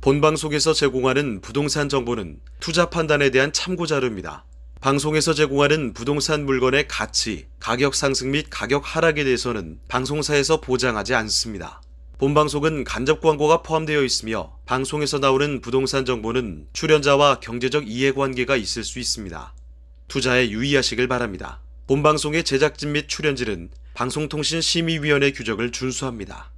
본방송에서 제공하는 부동산 정보는 투자 판단에 대한 참고 자료입니다. 방송에서 제공하는 부동산 물건의 가치, 가격 상승 및 가격 하락에 대해서는 방송사에서 보장하지 않습니다. 본방송은 간접 광고가 포함되어 있으며 방송에서 나오는 부동산 정보는 출연자와 경제적 이해관계가 있을 수 있습니다. 투자에 유의하시길 바랍니다. 본방송의 제작진 및 출연진은 방송통신심의위원회 규정을 준수합니다.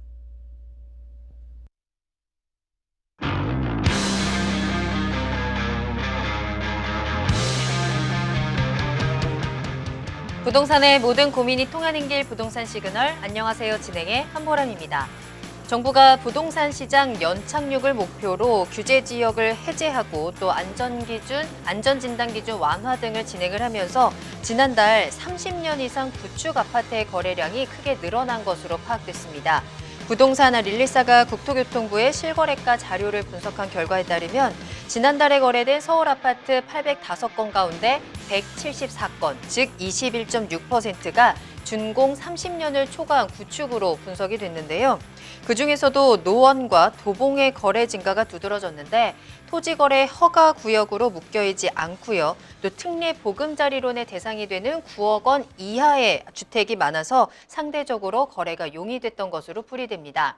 부동산의 모든 고민이 통하는 길 부동산 시그널. 안녕하세요. 진행의 한보람입니다. 정부가 부동산 시장 연착륙을 목표로 규제 지역을 해제하고 또 안전진단 기준 완화 등을 진행을 하면서 지난달 30년 이상 구축 아파트의 거래량이 크게 늘어난 것으로 파악됐습니다. 부동산 릴리사가 국토교통부의 실거래가 자료를 분석한 결과에 따르면 지난달에 거래된 서울 아파트 805건 가운데 174건, 즉 21.6%가 준공 30년을 초과한 구축으로 분석이 됐는데요. 그중에서도 노원과 도봉의 거래 증가가 두드러졌는데 토지거래 허가 구역으로 묶여있지 않고요. 또 특례 보금자리론의 대상이 되는 9억 원 이하의 주택이 많아서 상대적으로 거래가 용이됐던 것으로 풀이됩니다.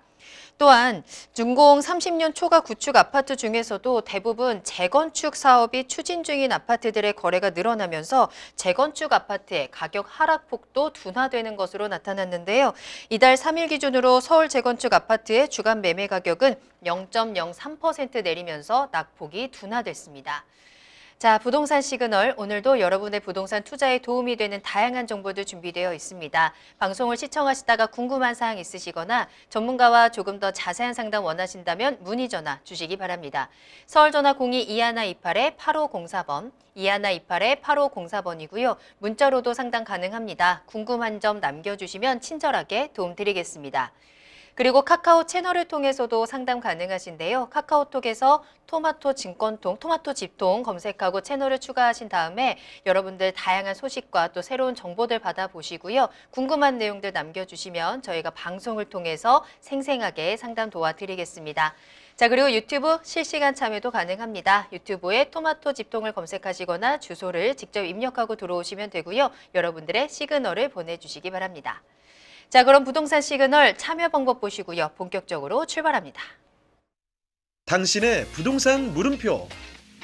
또한 준공 30년 초과 구축 아파트 중에서도 대부분 재건축 사업이 추진 중인 아파트들의 거래가 늘어나면서 재건축 아파트의 가격 하락폭도 둔화되는 것으로 나타났는데요. 이달 3일 기준으로 서울 재건축 아파트의 주간 매매 가격은 0.03% 내리면서 낙폭이 둔화됐습니다. 자, 부동산 시그널, 오늘도 여러분의 부동산 투자에 도움이 되는 다양한 정보들 준비되어 있습니다. 방송을 시청하시다가 궁금한 사항 있으시거나 전문가와 조금 더 자세한 상담 원하신다면 문의 전화 주시기 바랍니다. 서울 전화 02-2128-8504번, 2128-8504번이고요. 문자로도 상담 가능합니다. 궁금한 점 남겨주시면 친절하게 도움드리겠습니다. 그리고 카카오 채널을 통해서도 상담 가능하신데요. 카카오톡에서 토마토 증권통, 토마토 집통 검색하고 채널을 추가하신 다음에 여러분들 다양한 소식과 또 새로운 정보들 받아보시고요. 궁금한 내용들 남겨주시면 저희가 방송을 통해서 생생하게 상담 도와드리겠습니다. 자, 그리고 유튜브 실시간 참여도 가능합니다. 유튜브에 토마토 집통을 검색하시거나 주소를 직접 입력하고 들어오시면 되고요. 여러분들의 시그널을 보내주시기 바랍니다. 자, 그럼 부동산 시그널 참여 방법 보시고요. 본격적으로 출발합니다. 당신의 부동산 물음표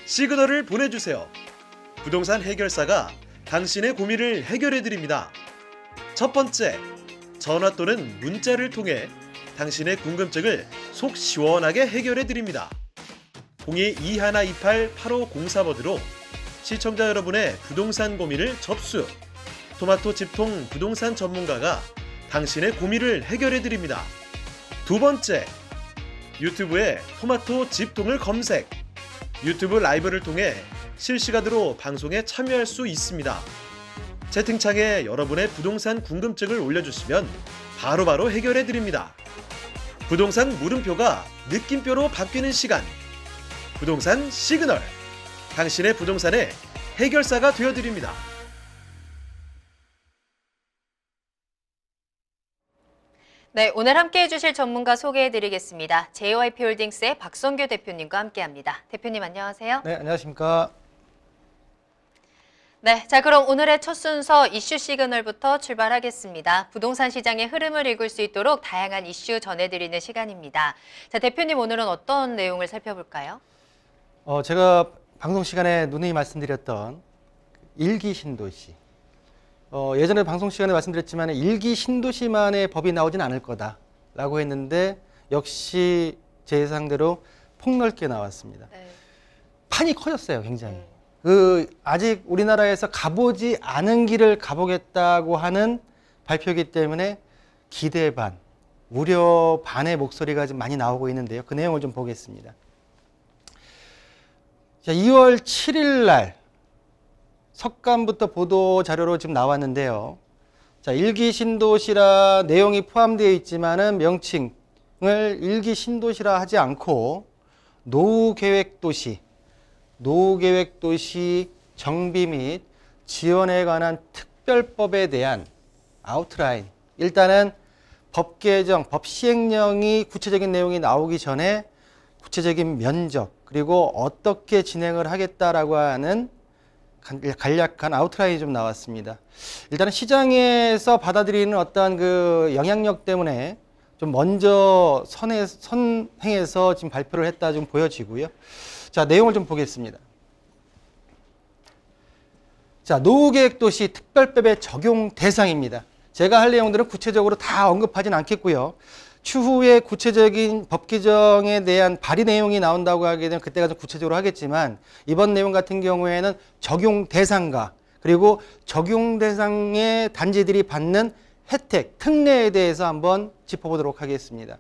시그널을 보내주세요. 부동산 해결사가 당신의 고민을 해결해드립니다. 첫 번째, 전화 또는 문자를 통해 당신의 궁금증을 속 시원하게 해결해드립니다. 02-2128-8504번으로 시청자 여러분의 부동산 고민을 접수. 토마토 집통 부동산 전문가가 당신의 고민을 해결해드립니다. 두 번째, 유튜브에 토마토 집통을 검색. 유튜브 라이브를 통해 실시간으로 방송에 참여할 수 있습니다. 채팅창에 여러분의 부동산 궁금증을 올려주시면 바로바로 해결해드립니다. 부동산 물음표가 느낌표로 바뀌는 시간. 부동산 시그널. 당신의 부동산의 해결사가 되어드립니다. 네, 오늘 함께해 주실 전문가 소개해드리겠습니다. JYP홀딩스의 박성규 대표님과 함께합니다. 대표님 안녕하세요. 네, 안녕하십니까. 네, 자 그럼 오늘의 첫 순서 이슈 시그널부터 출발하겠습니다. 부동산 시장의 흐름을 읽을 수 있도록 다양한 이슈 전해드리는 시간입니다. 자, 대표님 오늘은 어떤 내용을 살펴볼까요? 제가 방송 시간에 누누이 말씀드렸던 일기 신도시. 예전에 방송 시간에 말씀드렸지만 일기 신도시만의 법이 나오진 않을 거다라고 했는데 역시 제 예상대로 폭넓게 나왔습니다. 네. 판이 커졌어요, 굉장히. 아직 우리나라에서 가보지 않은 길을 가보겠다고 하는 발표이기 때문에 기대 반, 우려 반의 목소리가 좀 많이 나오고 있는데요. 그 내용을 좀 보겠습니다. 자, 2월 7일 날 석간부터 보도 자료로 지금 나왔는데요. 자, 일기 신도시라 내용이 포함되어 있지만은 명칭을 일기 신도시라 하지 않고 노후계획도시 정비 및 지원에 관한 특별법에 대한 아웃라인. 일단은 법 개정, 법 시행령이 구체적인 내용이 나오기 전에 구체적인 면적, 그리고 어떻게 진행을 하겠다라고 하는 간략한 아웃라인이 좀 나왔습니다. 일단은 시장에서 받아들이는 어떤 그 영향력 때문에 좀 먼저 선행해서 지금 발표를 했다 좀 보여지고요. 자, 내용을 좀 보겠습니다. 자, 노후계획도시 특별법의 적용 대상입니다. 제가 할 내용들은 구체적으로 다 언급하진 않겠고요. 추후에 구체적인 법 개정에 대한 발의 내용이 나온다고 하게 되면 그때가 좀 구체적으로 하겠지만, 이번 내용 같은 경우에는 적용 대상과 그리고 적용 대상의 단지들이 받는 혜택, 특례에 대해서 한번 짚어보도록 하겠습니다.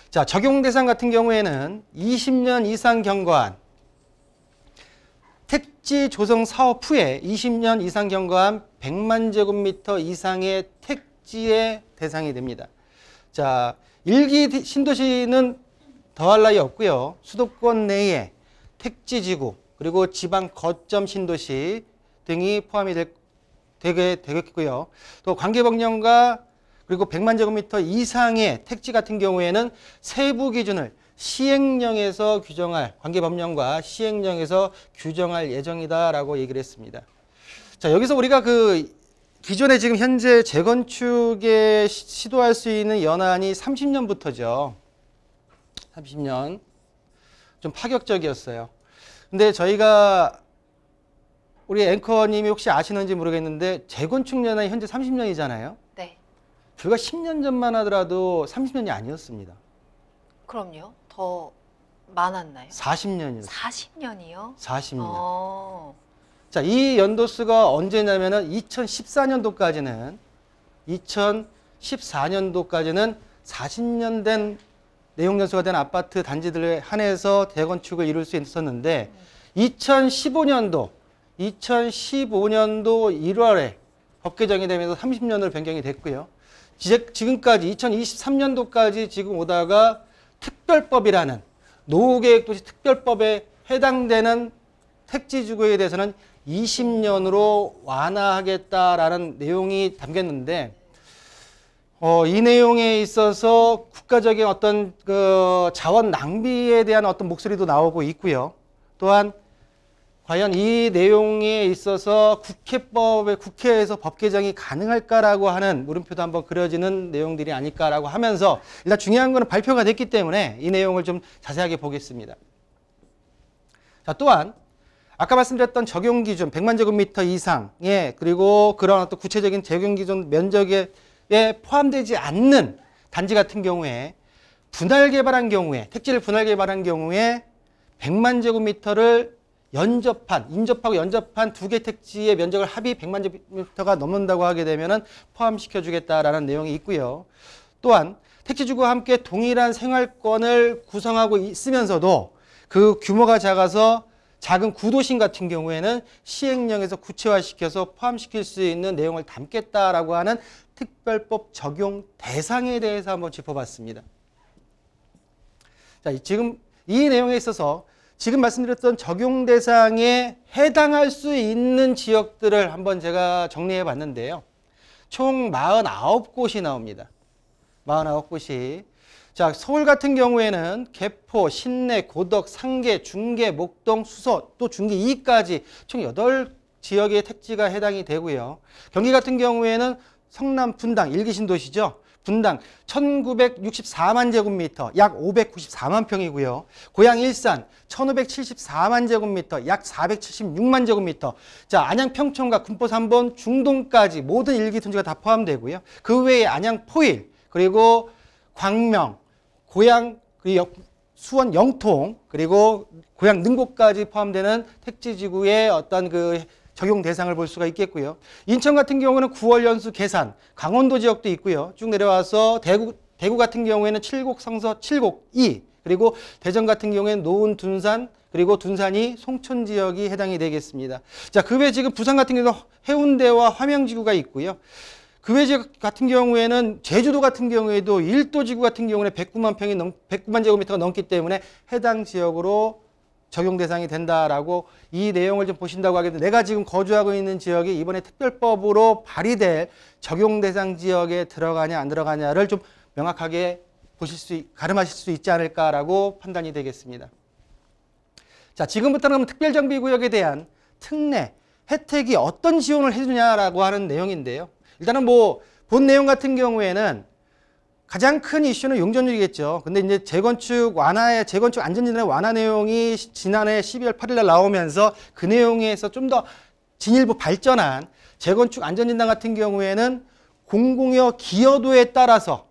자, 적용 대상 같은 경우에는 20년 이상 경과한 택지 조성 사업 후에 20년 이상 경과한 100만 제곱미터 이상의 택지의 대상이 됩니다. 자, 1기 신도시는 더할 나위 없고요. 수도권 내에 택지지구 그리고 지방 거점 신도시 등이 포함이 되겠고요. 또 관계법령과 그리고 100만 제곱미터 이상의 택지 같은 경우에는 세부 기준을 시행령에서 규정할, 관계법령과 시행령에서 규정할 예정이다라고 얘기를 했습니다. 자, 여기서 우리가 그 기존에 지금 현재 재건축에 시도할 수 있는 연한이 30년부터죠. 30년. 좀 파격적이었어요. 근데 저희가 우리 앵커님이 혹시 아시는지 모르겠는데 재건축 연한이 현재 30년이잖아요. 네. 불과 10년 전만 하더라도 30년이 아니었습니다. 그럼요. 더 많았나요? 40년이었어요. 40년이요? 40년. 자, 이 연도수가 언제냐면은 2014년도까지는 40년 된 내용 연수가 된 아파트 단지들에 한해서 재건축을 이룰 수 있었는데 2015년도 1월에 법 개정이 되면서 30년으로 변경이 됐고요. 지금까지 2023년도까지 지금 오다가 특별법이라는 노후계획도시 특별법에 해당되는 택지지구에 대해서는 20년으로 완화하겠다라는 내용이 담겼는데, 이 내용에 있어서 국가적인 어떤 그 자원 낭비에 대한 어떤 목소리도 나오고 있고요. 또한 과연 이 내용에 있어서 국회에서 법 개정이 가능할까라고 하는 물음표도 한번 그려지는 내용들이 아닐까라고 하면서, 일단 중요한 거는 발표가 됐기 때문에 이 내용을 좀 자세하게 보겠습니다. 자, 또한 아까 말씀드렸던 적용 기준 100만 제곱미터 이상의, 그리고 그런 어떤 구체적인 적용 기준 면적에 포함되지 않는 단지 같은 경우에 분할 개발한 경우에, 택지를 분할 개발한 경우에 100만 제곱미터를 인접하고 연접한 두 개 택지의 면적을 합이 100만 제곱미터가 넘는다고 하게 되면은 포함시켜 주겠다라는 내용이 있고요. 또한 택지주구와 함께 동일한 생활권을 구성하고 있으면서도 그 규모가 작아서 작은 구도심 같은 경우에는 시행령에서 구체화시켜서 포함시킬 수 있는 내용을 담겠다라고 하는 특별법 적용 대상에 대해서 한번 짚어봤습니다. 자, 지금 이 내용에 있어서 지금 말씀드렸던 적용 대상에 해당할 수 있는 지역들을 한번 제가 정리해 봤는데요. 총 49곳이 나옵니다. 49곳이. 자, 서울 같은 경우에는 개포, 신내, 고덕, 상계, 중계, 목동, 수서, 또 중계 2까지 총 8지역의 택지가 해당이 되고요. 경기 같은 경우에는 성남, 분당, 1기 신도시죠. 분당 1964만 제곱미터, 약 594만 평이고요. 고양 일산 1574만 제곱미터, 약 476만 제곱미터. 자, 안양 평촌과 군포 3번 중동까지 모든 1기 토지가 다 포함되고요. 그 외에 안양 포일, 그리고 광명, 고양, 그리고 수원 영통, 그리고 고양 능곡까지 포함되는 택지지구의 어떤 그 적용 대상을 볼 수가 있겠고요. 인천 같은 경우는 9월 연수 계산, 강원도 지역도 있고요. 쭉 내려와서 대구 같은 경우에는 칠곡 성서, 칠곡 2, 그리고 대전 같은 경우에는 노은, 둔산, 그리고 둔산이 송촌 지역이 해당이 되겠습니다. 자, 그 외에 지금 부산 같은 경우는 해운대와 화명지구가 있고요. 그 외 지역 같은 경우에는 제주도 같은 경우에도 일도지구 같은 경우에 109만 제곱미터가 넘기 때문에 해당 지역으로 적용 대상이 된다라고 이 내용을 좀 보신다고 하게 되면, 내가 지금 거주하고 있는 지역이 이번에 특별법으로 발의될 적용 대상 지역에 들어가냐 안 들어가냐를 좀 명확하게 가름하실 수 있지 않을까라고 판단이 되겠습니다. 자, 지금부터는 특별정비구역에 대한 특례, 혜택이 어떤 지원을 해주냐라고 하는 내용인데요. 일단은 본 내용 같은 경우에는 가장 큰 이슈는 용적률이겠죠. 근데 이제 재건축 안전진단의 완화 내용이 지난해 12월 8일 날 나오면서 그 내용에서 좀 더 진일보 발전한 재건축 안전진단 같은 경우에는 공공여 기여도에 따라서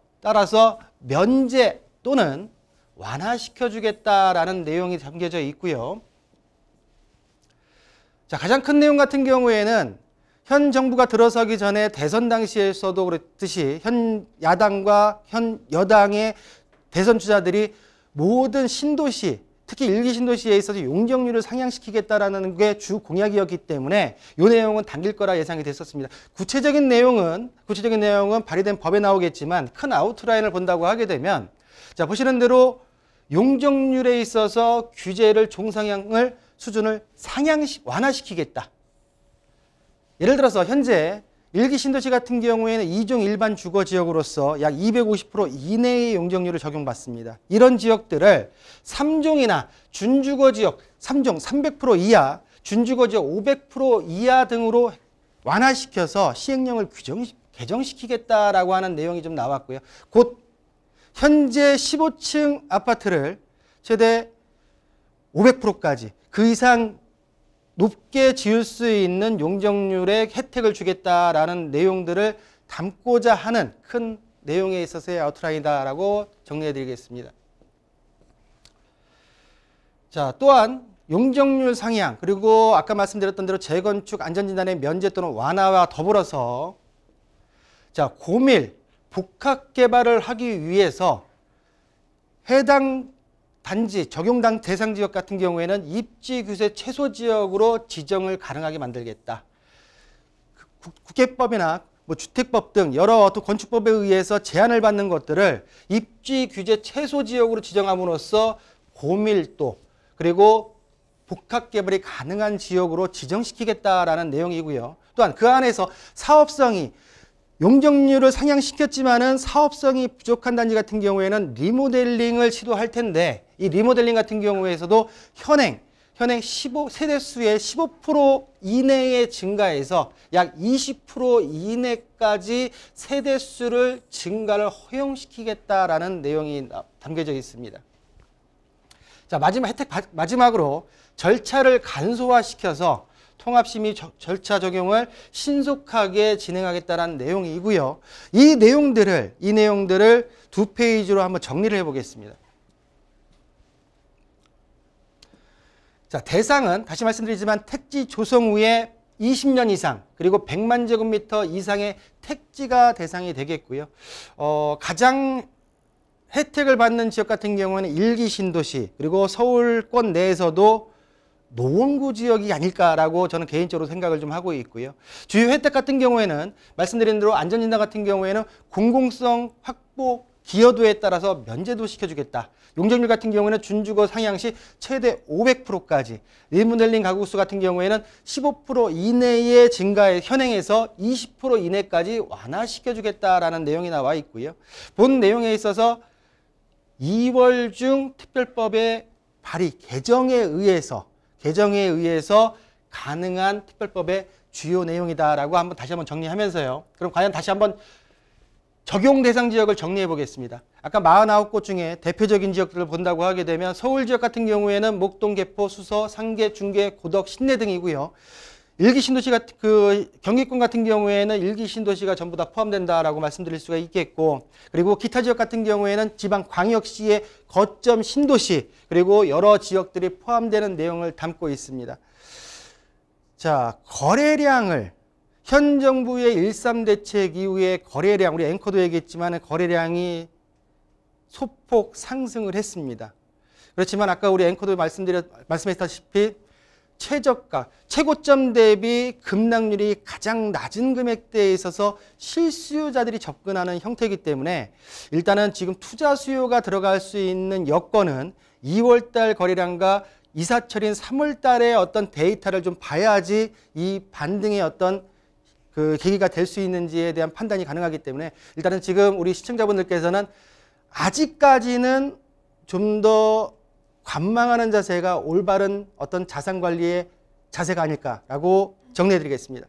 면제 또는 완화시켜주겠다라는 내용이 담겨져 있고요. 자, 가장 큰 내용 같은 경우에는 현 정부가 들어서기 전에 대선 당시에서도 그랬듯이 현 야당과 현 여당의 대선 주자들이 모든 신도시, 특히 일기 신도시에 있어서 용적률을 상향시키겠다라는 게 주 공약이었기 때문에 이 내용은 당길 거라 예상이 됐었습니다. 구체적인 내용은 발의된 법에 나오겠지만 큰 아웃라인을 본다고 하게 되면, 자, 보시는 대로 용적률에 있어서 규제를 수준을 완화시키겠다. 예를 들어서 현재 일기 신도시 같은 경우에는 2종 일반 주거지역으로서 약 250% 이내의 용적률을 적용받습니다. 이런 지역들을 3종이나 준주거지역 3종 300% 이하, 준주거지역 500% 이하 등으로 완화시켜서 시행령을 개정시키겠다라고 하는 내용이 좀 나왔고요. 곧 현재 15층 아파트를 최대 500%까지 그 이상 높게 지을 수 있는 용적률의 혜택을 주겠다라는 내용들을 담고자 하는 큰 내용에 있어서의 아웃라인이다라고 정리해 드리겠습니다. 자, 또한 용적률 상향, 그리고 아까 말씀드렸던 대로 재건축 안전진단의 면제 또는 완화와 더불어서, 자, 고밀 복합 개발을 하기 위해서 해당 단지, 적용 대상 지역 같은 경우에는 입지 규제 최소 지역으로 지정을 가능하게 만들겠다. 국계법이나 주택법 등 여러 또 건축법에 의해서 제한을 받는 것들을 입지 규제 최소 지역으로 지정함으로써 고밀도 그리고 복합 개발이 가능한 지역으로 지정시키겠다라는 내용이고요. 또한 그 안에서 사업성이 용적률을 상향시켰지만은 사업성이 부족한 단지 같은 경우에는 리모델링을 시도할 텐데, 이 리모델링 같은 경우에서도 현행 세대수의 15% 이내에 증가해서 약 20% 이내까지 세대수를 증가를 허용시키겠다라는 내용이 담겨져 있습니다. 자, 마지막으로 절차를 간소화시켜서 통합심의 절차 적용을 신속하게 진행하겠다는 내용이고요. 이 내용들을 2페이지로 한번 정리를 해보겠습니다. 자, 대상은 다시 말씀드리지만 택지 조성 후에 20년 이상 그리고 100만 제곱미터 이상의 택지가 대상이 되겠고요. 가장 혜택을 받는 지역 같은 경우는 일기 신도시 그리고 서울권 내에서도 노원구 지역이 아닐까라고 저는 개인적으로 생각을 좀 하고 있고요. 주요 혜택 같은 경우에는 말씀드린 대로 안전진단 같은 경우에는 공공성 확보 기여도에 따라서 면제도 시켜주겠다. 용적률 같은 경우에는 준주거 상향 시 최대 500%까지, 리모델링 가구수 같은 경우에는 15% 이내의 증가에 현행에서 20% 이내까지 완화시켜주겠다라는 내용이 나와 있고요. 본 내용에 있어서 2월 중 특별법의 발의 개정에 의해서 가능한 특별법의 주요 내용이다라고 다시 한번 정리하면서요. 그럼 과연 다시 한번 적용 대상 지역을 정리해 보겠습니다. 아까 49곳 중에 대표적인 지역들을 본다고 하게 되면 서울 지역 같은 경우에는 목동, 개포, 수서, 상계, 중계, 고덕, 신내 등이고요. 일기 신도시 경기권 같은 경우에는 일기 신도시가 전부 다 포함된다라고 말씀드릴 수가 있겠고, 그리고 기타 지역 같은 경우에는 지방 광역시의 거점 신도시 그리고 여러 지역들이 포함되는 내용을 담고 있습니다. 자, 거래량을 현 정부의 13대책 이후에 거래량, 우리 앵커도 얘기했지만 거래량이 소폭 상승을 했습니다. 그렇지만 아까 우리 앵커도 말씀했다시피 최저가, 최고점 대비 급락률이 가장 낮은 금액대에 있어서 실수요자들이 접근하는 형태이기 때문에 일단은 지금 투자 수요가 들어갈 수 있는 여건은 2월달 거래량과 이사철인 3월달의 어떤 데이터를 좀 봐야지 이 반등의 어떤 계기가 될 수 있는지에 대한 판단이 가능하기 때문에 일단은 지금 우리 시청자분들께서는 아직까지는 좀 더 관망하는 자세가 올바른 어떤 자산 관리의 자세가 아닐까라고 정리해 드리겠습니다.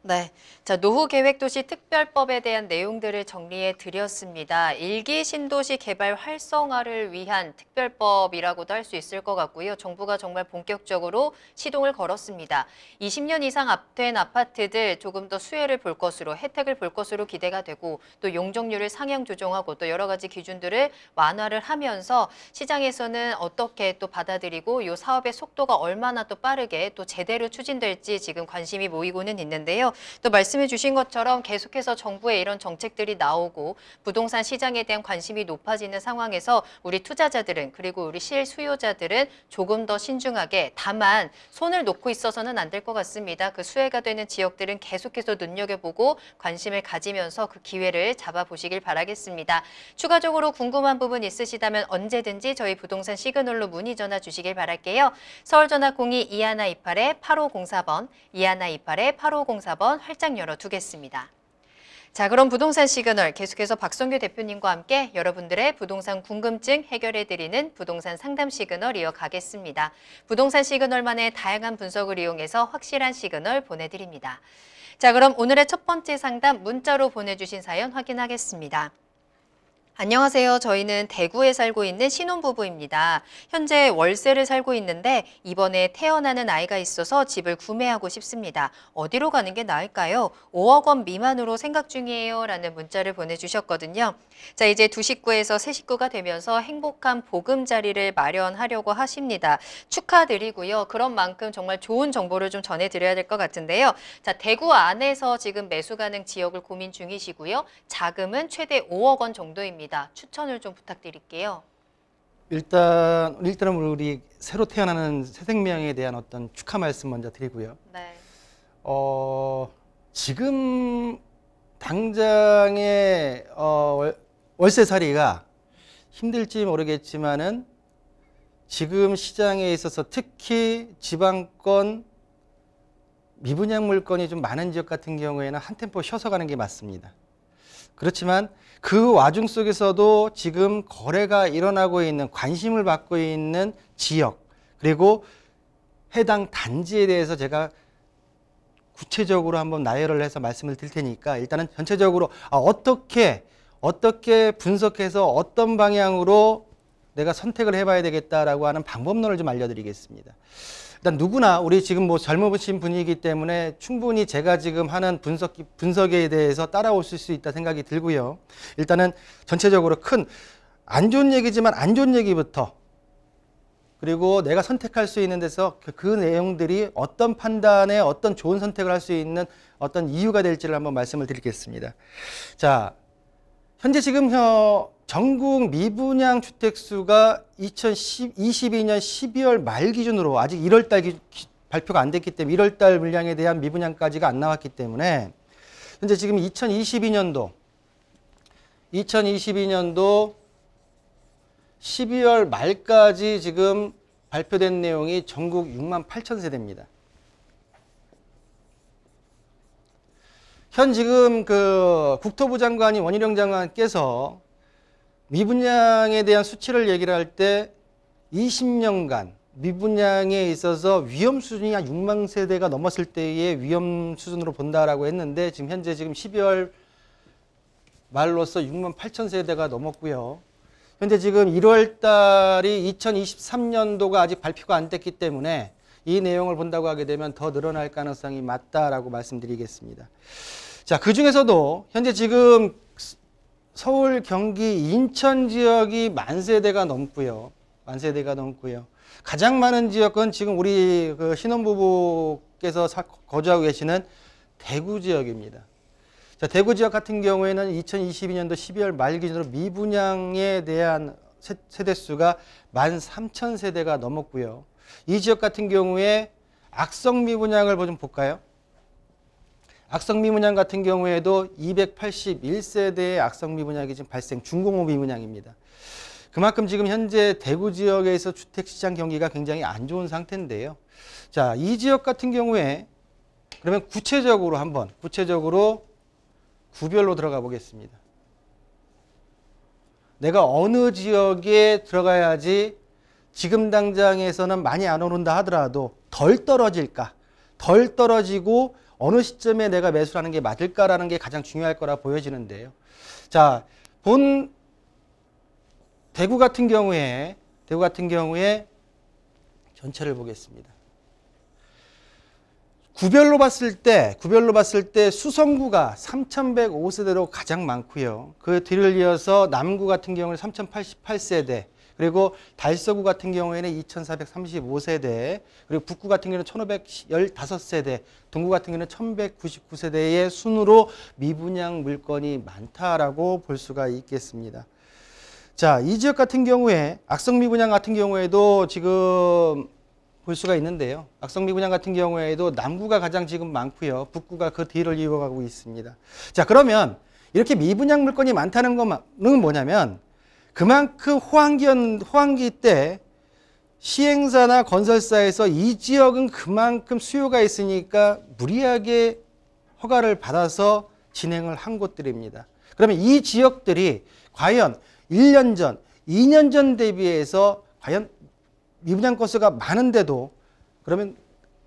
네. 자, 노후계획도시 특별법에 대한 내용들을 정리해 드렸습니다. 일기 신도시 개발 활성화를 위한 특별법이라고도 할 수 있을 것 같고요. 정부가 정말 본격적으로 시동을 걸었습니다. 20년 이상 앞된 아파트들 조금 더 수혜를 볼 것으로, 혜택을 볼 것으로 기대가 되고, 또 용적률을 상향 조정하고 또 여러 가지 기준들을 완화를 하면서 시장에서는 어떻게 또 받아들이고 이 사업의 속도가 얼마나 또 빠르게 또 제대로 추진될지 지금 관심이 모이고는 있는데요. 또 말씀해 주신 것처럼 계속해서 정부의 이런 정책들이 나오고 부동산 시장에 대한 관심이 높아지는 상황에서 우리 투자자들은 그리고 우리 실수요자들은 조금 더 신중하게 다만 손을 놓고 있어서는 안 될 것 같습니다. 그 수혜가 되는 지역들은 계속해서 눈여겨보고 관심을 가지면서 그 기회를 잡아보시길 바라겠습니다. 추가적으로 궁금한 부분 있으시다면 언제든지 저희 부동산 시그널로 문의 전화 주시길 바랄게요. 서울전화 02-2128-8504번, 2128-8504번 활짝 열어두겠습니다. 자, 그럼 부동산 시그널 계속해서 박성규 대표님과 함께 여러분들의 부동산 궁금증 해결해드리는 부동산 상담 시그널 이어가겠습니다. 부동산 시그널만의 다양한 분석을 이용해서 확실한 시그널 보내드립니다. 자, 그럼 오늘의 첫 번째 상담 문자로 보내주신 사연 확인하겠습니다. 안녕하세요. 저희는 대구에 살고 있는 신혼부부입니다. 현재 월세를 살고 있는데 이번에 태어나는 아이가 있어서 집을 구매하고 싶습니다. 어디로 가는 게 나을까요? 5억 원 미만으로 생각 중이에요. 라는 문자를 보내주셨거든요. 자, 이제 두 식구에서 세 식구가 되면서 행복한 보금자리를 마련하려고 하십니다. 축하드리고요. 그런 만큼 정말 좋은 정보를 좀 전해드려야 될 것 같은데요. 자, 대구 안에서 지금 매수 가능 지역을 고민 중이시고요. 자금은 최대 5억 원 정도입니다. 추천을 좀 부탁드릴게요. 일단은 우리 새로 태어나는 새 생명에 대한 어떤 축하 말씀 먼저 드리고요. 네. 지금 당장의 월세살이가 힘들지 모르겠지만은 지금 시장에 있어서 특히 지방권 미분양 물건이 좀 많은 지역 같은 경우에는 한 템포 쉬어서 가는 게 맞습니다. 그렇지만 그 와중 속에서도 지금 거래가 일어나고 있는 관심을 받고 있는 지역 그리고 해당 단지에 대해서 제가 구체적으로 한번 나열을 해서 말씀을 드릴 테니까 일단은 전체적으로 어떻게 분석해서 어떤 방향으로 내가 선택을 해봐야 되겠다라고 하는 방법론을 좀 알려드리겠습니다. 일단 누구나 우리 지금 뭐 젊으신 분이기 때문에 충분히 제가 지금 하는 분석에 대해서 따라오실 수 있다 생각이 들고요. 일단은 전체적으로 큰 안 좋은 얘기지만 안 좋은 얘기부터 그리고 내가 선택할 수 있는 데서 그 내용들이 어떤 판단에 어떤 좋은 선택을 할 수 있는 어떤 이유가 될지를 한번 말씀을 드리겠습니다. 자, 현재 지금 전국 미분양 주택수가 2022년 12월 말 기준으로 아직 1월달 발표가 안 됐기 때문에 1월달 물량에 대한 미분양까지가 안 나왔기 때문에 현재 지금 2022년도 12월 말까지 지금 발표된 내용이 전국 6만 8천 세대입니다. 현 지금 그 국토부 장관이 원희룡 장관께서 미분양에 대한 수치를 얘기를 할 때 20년간 미분양에 있어서 위험 수준이 한 6만 세대가 넘었을 때의 위험 수준으로 본다라고 했는데 지금 현재 12월 말로서 6만 8천 세대가 넘었고요. 현재 지금 1월 달이 2023년도가 아직 발표가 안 됐기 때문에 이 내용을 본다고 하게 되면 더 늘어날 가능성이 맞다라고 말씀드리겠습니다. 자, 그 중에서도 현재 지금 서울, 경기, 인천 지역이 만 세대가 넘고요. 가장 많은 지역은 지금 우리 그 신혼부부께서 거주하고 계시는 대구 지역입니다. 자, 대구 지역 같은 경우에는 2022년도 12월 말 기준으로 미분양에 대한 세대수가 13,000세대가 넘었고요. 이 지역 같은 경우에 악성 미분양을 좀 볼까요? 악성 미분양 같은 경우에도 281세대의 악성 미분양이 지금 발생, 중공업 미분양입니다. 그만큼 지금 현재 대구 지역에서 주택시장 경기가 굉장히 안 좋은 상태인데요. 자, 이 지역 같은 경우에 그러면 구체적으로 구별로 들어가 보겠습니다. 내가 어느 지역에 들어가야지 지금 당장에서는 많이 안 오른다 하더라도 덜 떨어질까? 덜 떨어지고 어느 시점에 내가 매수를 하는 게 맞을까라는 게 가장 중요할 거라 보여지는데요. 자, 대구 같은 경우에 전체를 보겠습니다. 구별로 봤을 때 수성구가 3105세대로 가장 많고요. 그 뒤를 이어서 남구 같은 경우는 3088세대, 그리고 달서구 같은 경우에는 2435세대, 그리고 북구 같은 경우는 1515세대, 동구 같은 경우는 1199세대의 순으로 미분양 물건이 많다라고 볼 수가 있겠습니다. 자, 이 지역 같은 경우에 악성 미분양 같은 경우에도 지금 볼 수가 있는데요. 악성 미분양 같은 경우에도 남구가 가장 지금 많고요. 북구가 그 뒤를 이어가고 있습니다. 자, 그러면 이렇게 미분양 물건이 많다는 것은 뭐냐면 그만큼 호황기 때 시행사나 건설사에서 이 지역은 그만큼 수요가 있으니까 무리하게 허가를 받아서 진행을 한 곳들입니다. 그러면 이 지역들이 과연 1년 전, 2년 전 대비해서 과연 미분양 건수가 많은데도 그러면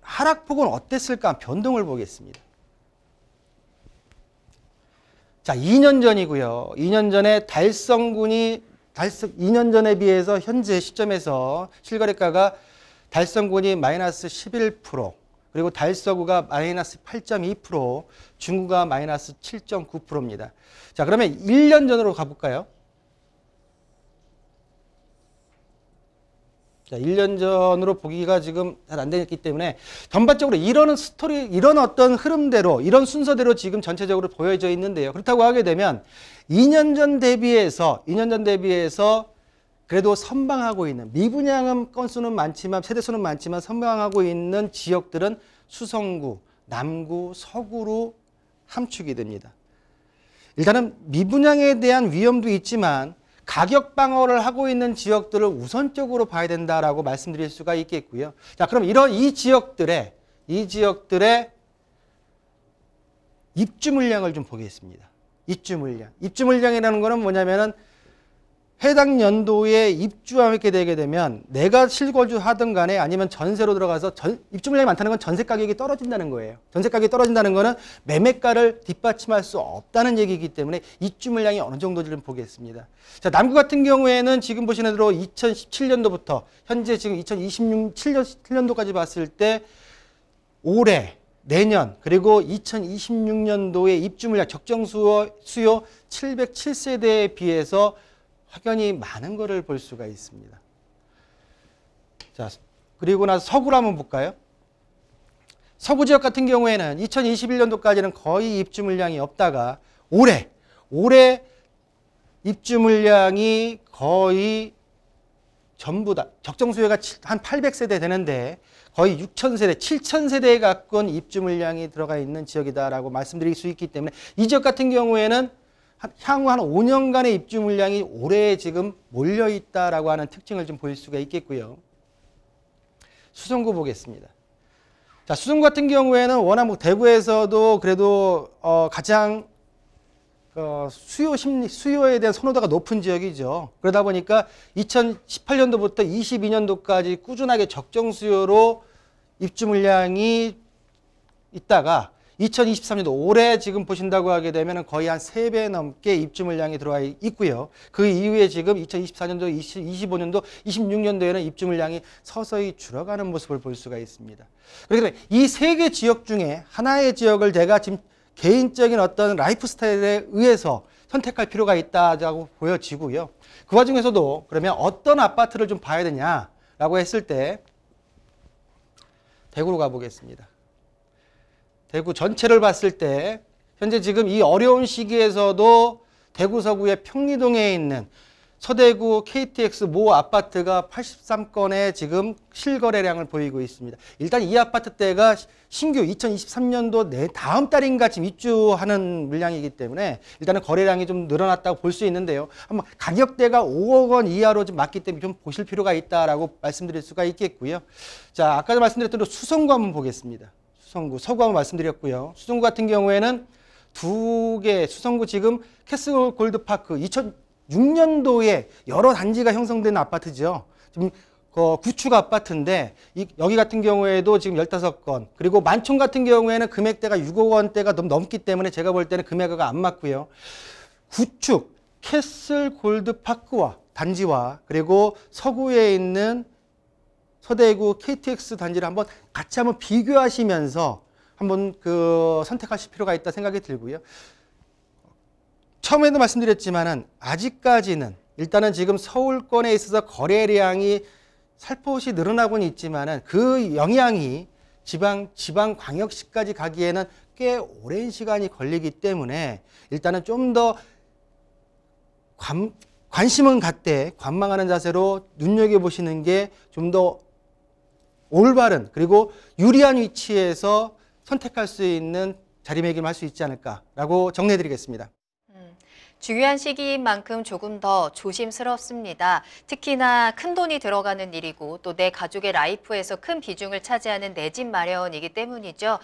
하락폭은 어땠을까? 변동을 보겠습니다. 자, 2년 전이고요. 2년 전에 2년 전에 비해서 현재 시점에서 실거래가가 달성군이 마이너스 11%, 그리고 달서구가 마이너스 8.2%, 중구가 마이너스 7.9%입니다. 자, 그러면 1년 전으로 가볼까요? 자, 1년 전으로 보기가 지금 잘 안 되기 때문에 전반적으로 이런 어떤 흐름대로, 이런 순서대로 지금 전체적으로 보여져 있는데요. 그렇다고 하게 되면 2년 전 대비해서 그래도 선방하고 있는, 미분양 건수는 많지만, 세대수는 많지만 선방하고 있는 지역들은 수성구, 남구, 서구로 함축이 됩니다. 일단은 미분양에 대한 위험도 있지만 가격 방어를 하고 있는 지역들을 우선적으로 봐야 된다라고 말씀드릴 수가 있겠고요. 자, 그럼 이 지역들의 입주 물량을 좀 보겠습니다. 입주 물량이라는 거는 뭐냐면은 해당 연도에 입주하게 되게 되면 내가 실거주 하든 간에 아니면 전세로 들어가서 입주 물량이 많다는 건 전세 가격이 떨어진다는 거예요. 전세 가격이 떨어진다는 거는 매매가를 뒷받침할 수 없다는 얘기이기 때문에 입주 물량이 어느 정도인지를 보겠습니다. 자, 남구 같은 경우에는 지금 보시는 대로 2017년도부터 현재 지금 2027년도까지 봤을 때 올해, 내년, 그리고 2026년도에 입주 물량 적정 수요 707세대에 비해서 확연히 많은 것을 볼 수가 있습니다. 자, 그리고 나서 서구를 한번 볼까요? 서구 지역 같은 경우에는 2021년도까지는 거의 입주 물량이 없다가 올해 입주 물량이 거의 전부 다 적정 수요가 한 800세대 되는데 거의 6,000세대, 7,000세대에 가까운 입주 물량이 들어가 있는 지역이다라고 말씀드릴 수 있기 때문에 이 지역 같은 경우에는 향후 한 5년간의 입주 물량이 올해 지금 몰려있다라고 하는 특징을 좀 보일 수가 있겠고요. 수성구 보겠습니다. 자, 수성구 같은 경우에는 워낙 뭐 대구에서도 그래도 가장 수요에 대한 선호도가 높은 지역이죠. 그러다 보니까 2018년도부터 22년도까지 꾸준하게 적정 수요로 입주 물량이 있다가 2023년도 올해 지금 보신다고 하게 되면 거의 한 3배 넘게 입주 물량이 들어와 있고요. 그 이후에 지금 2024년도, 25년도, 26년도에는 입주 물량이 서서히 줄어가는 모습을 볼 수가 있습니다. 그렇기 때문에 이 세 개 지역 중에 하나의 지역을 제가 지금 개인적인 어떤 라이프 스타일에 의해서 선택할 필요가 있다고 보여지고요. 그 와중에서도 그러면 어떤 아파트를 좀 봐야 되냐라고 했을 때 대구로 가보겠습니다. 대구 전체를 봤을 때 현재 지금 이 어려운 시기에서도 대구 서구의 평리동에 있는 서대구 KTX 모 아파트가 83건의 지금 실거래량을 보이고 있습니다. 일단 이 아파트대가 신규 2023년도 다음 달인가 지금 입주하는 물량이기 때문에 일단은 거래량이 좀 늘어났다고 볼 수 있는데요. 한번 가격대가 5억 원 이하로 좀 맞기 때문에 좀 보실 필요가 있다라고 말씀드릴 수가 있겠고요. 자, 아까 말씀드렸던 대로 수성구 한번 보겠습니다. 수성구, 서구 한번 말씀드렸고요. 수성구 같은 경우에는 두 개, 수성구 지금 캐슬 골드파크 6년도에 여러 단지가 형성된 아파트죠. 지금 구축 아파트인데 여기 같은 경우에도 지금 15건, 그리고 만촌 같은 경우에는 금액대가 6억 원대가 너무 넘기 때문에 제가 볼 때는 금액가 안 맞고요. 구축 캐슬 골드 파크와 단지와 그리고 서구에 있는 서대구 KTX 단지를 같이 한번 비교하시면서 한번 선택하실 필요가 있다 생각이 들고요. 처음에도 말씀드렸지만은 아직까지는 일단은 지금 서울권에 있어서 거래량이 살포시 늘어나고는 있지만은 그 영향이 지방광역시까지 가기에는 꽤 오랜 시간이 걸리기 때문에 일단은 좀 더 관심은 갖되 관망하는 자세로 눈여겨보시는 게 좀 더 올바른 그리고 유리한 위치에서 선택할 수 있는 자리매김할 수 있지 않을까라고 정리해드리겠습니다. 중요한 시기인 만큼 조금 더 조심스럽습니다. 특히나 큰 돈이 들어가는 일이고 또 내 가족의 라이프에서 큰 비중을 차지하는 내 집 마련이기 때문이죠.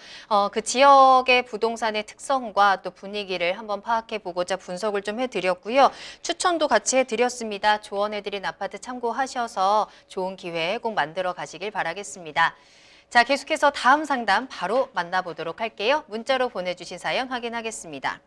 그 지역의 부동산의 특성과 또 분위기를 한번 파악해 보고자 분석을 좀 해드렸고요. 추천도 같이 해드렸습니다. 조언해드린 아파트 참고하셔서 좋은 기회 꼭 만들어 가시길 바라겠습니다. 자, 계속해서 다음 상담 바로 만나보도록 할게요. 문자로 보내주신 사연 확인하겠습니다.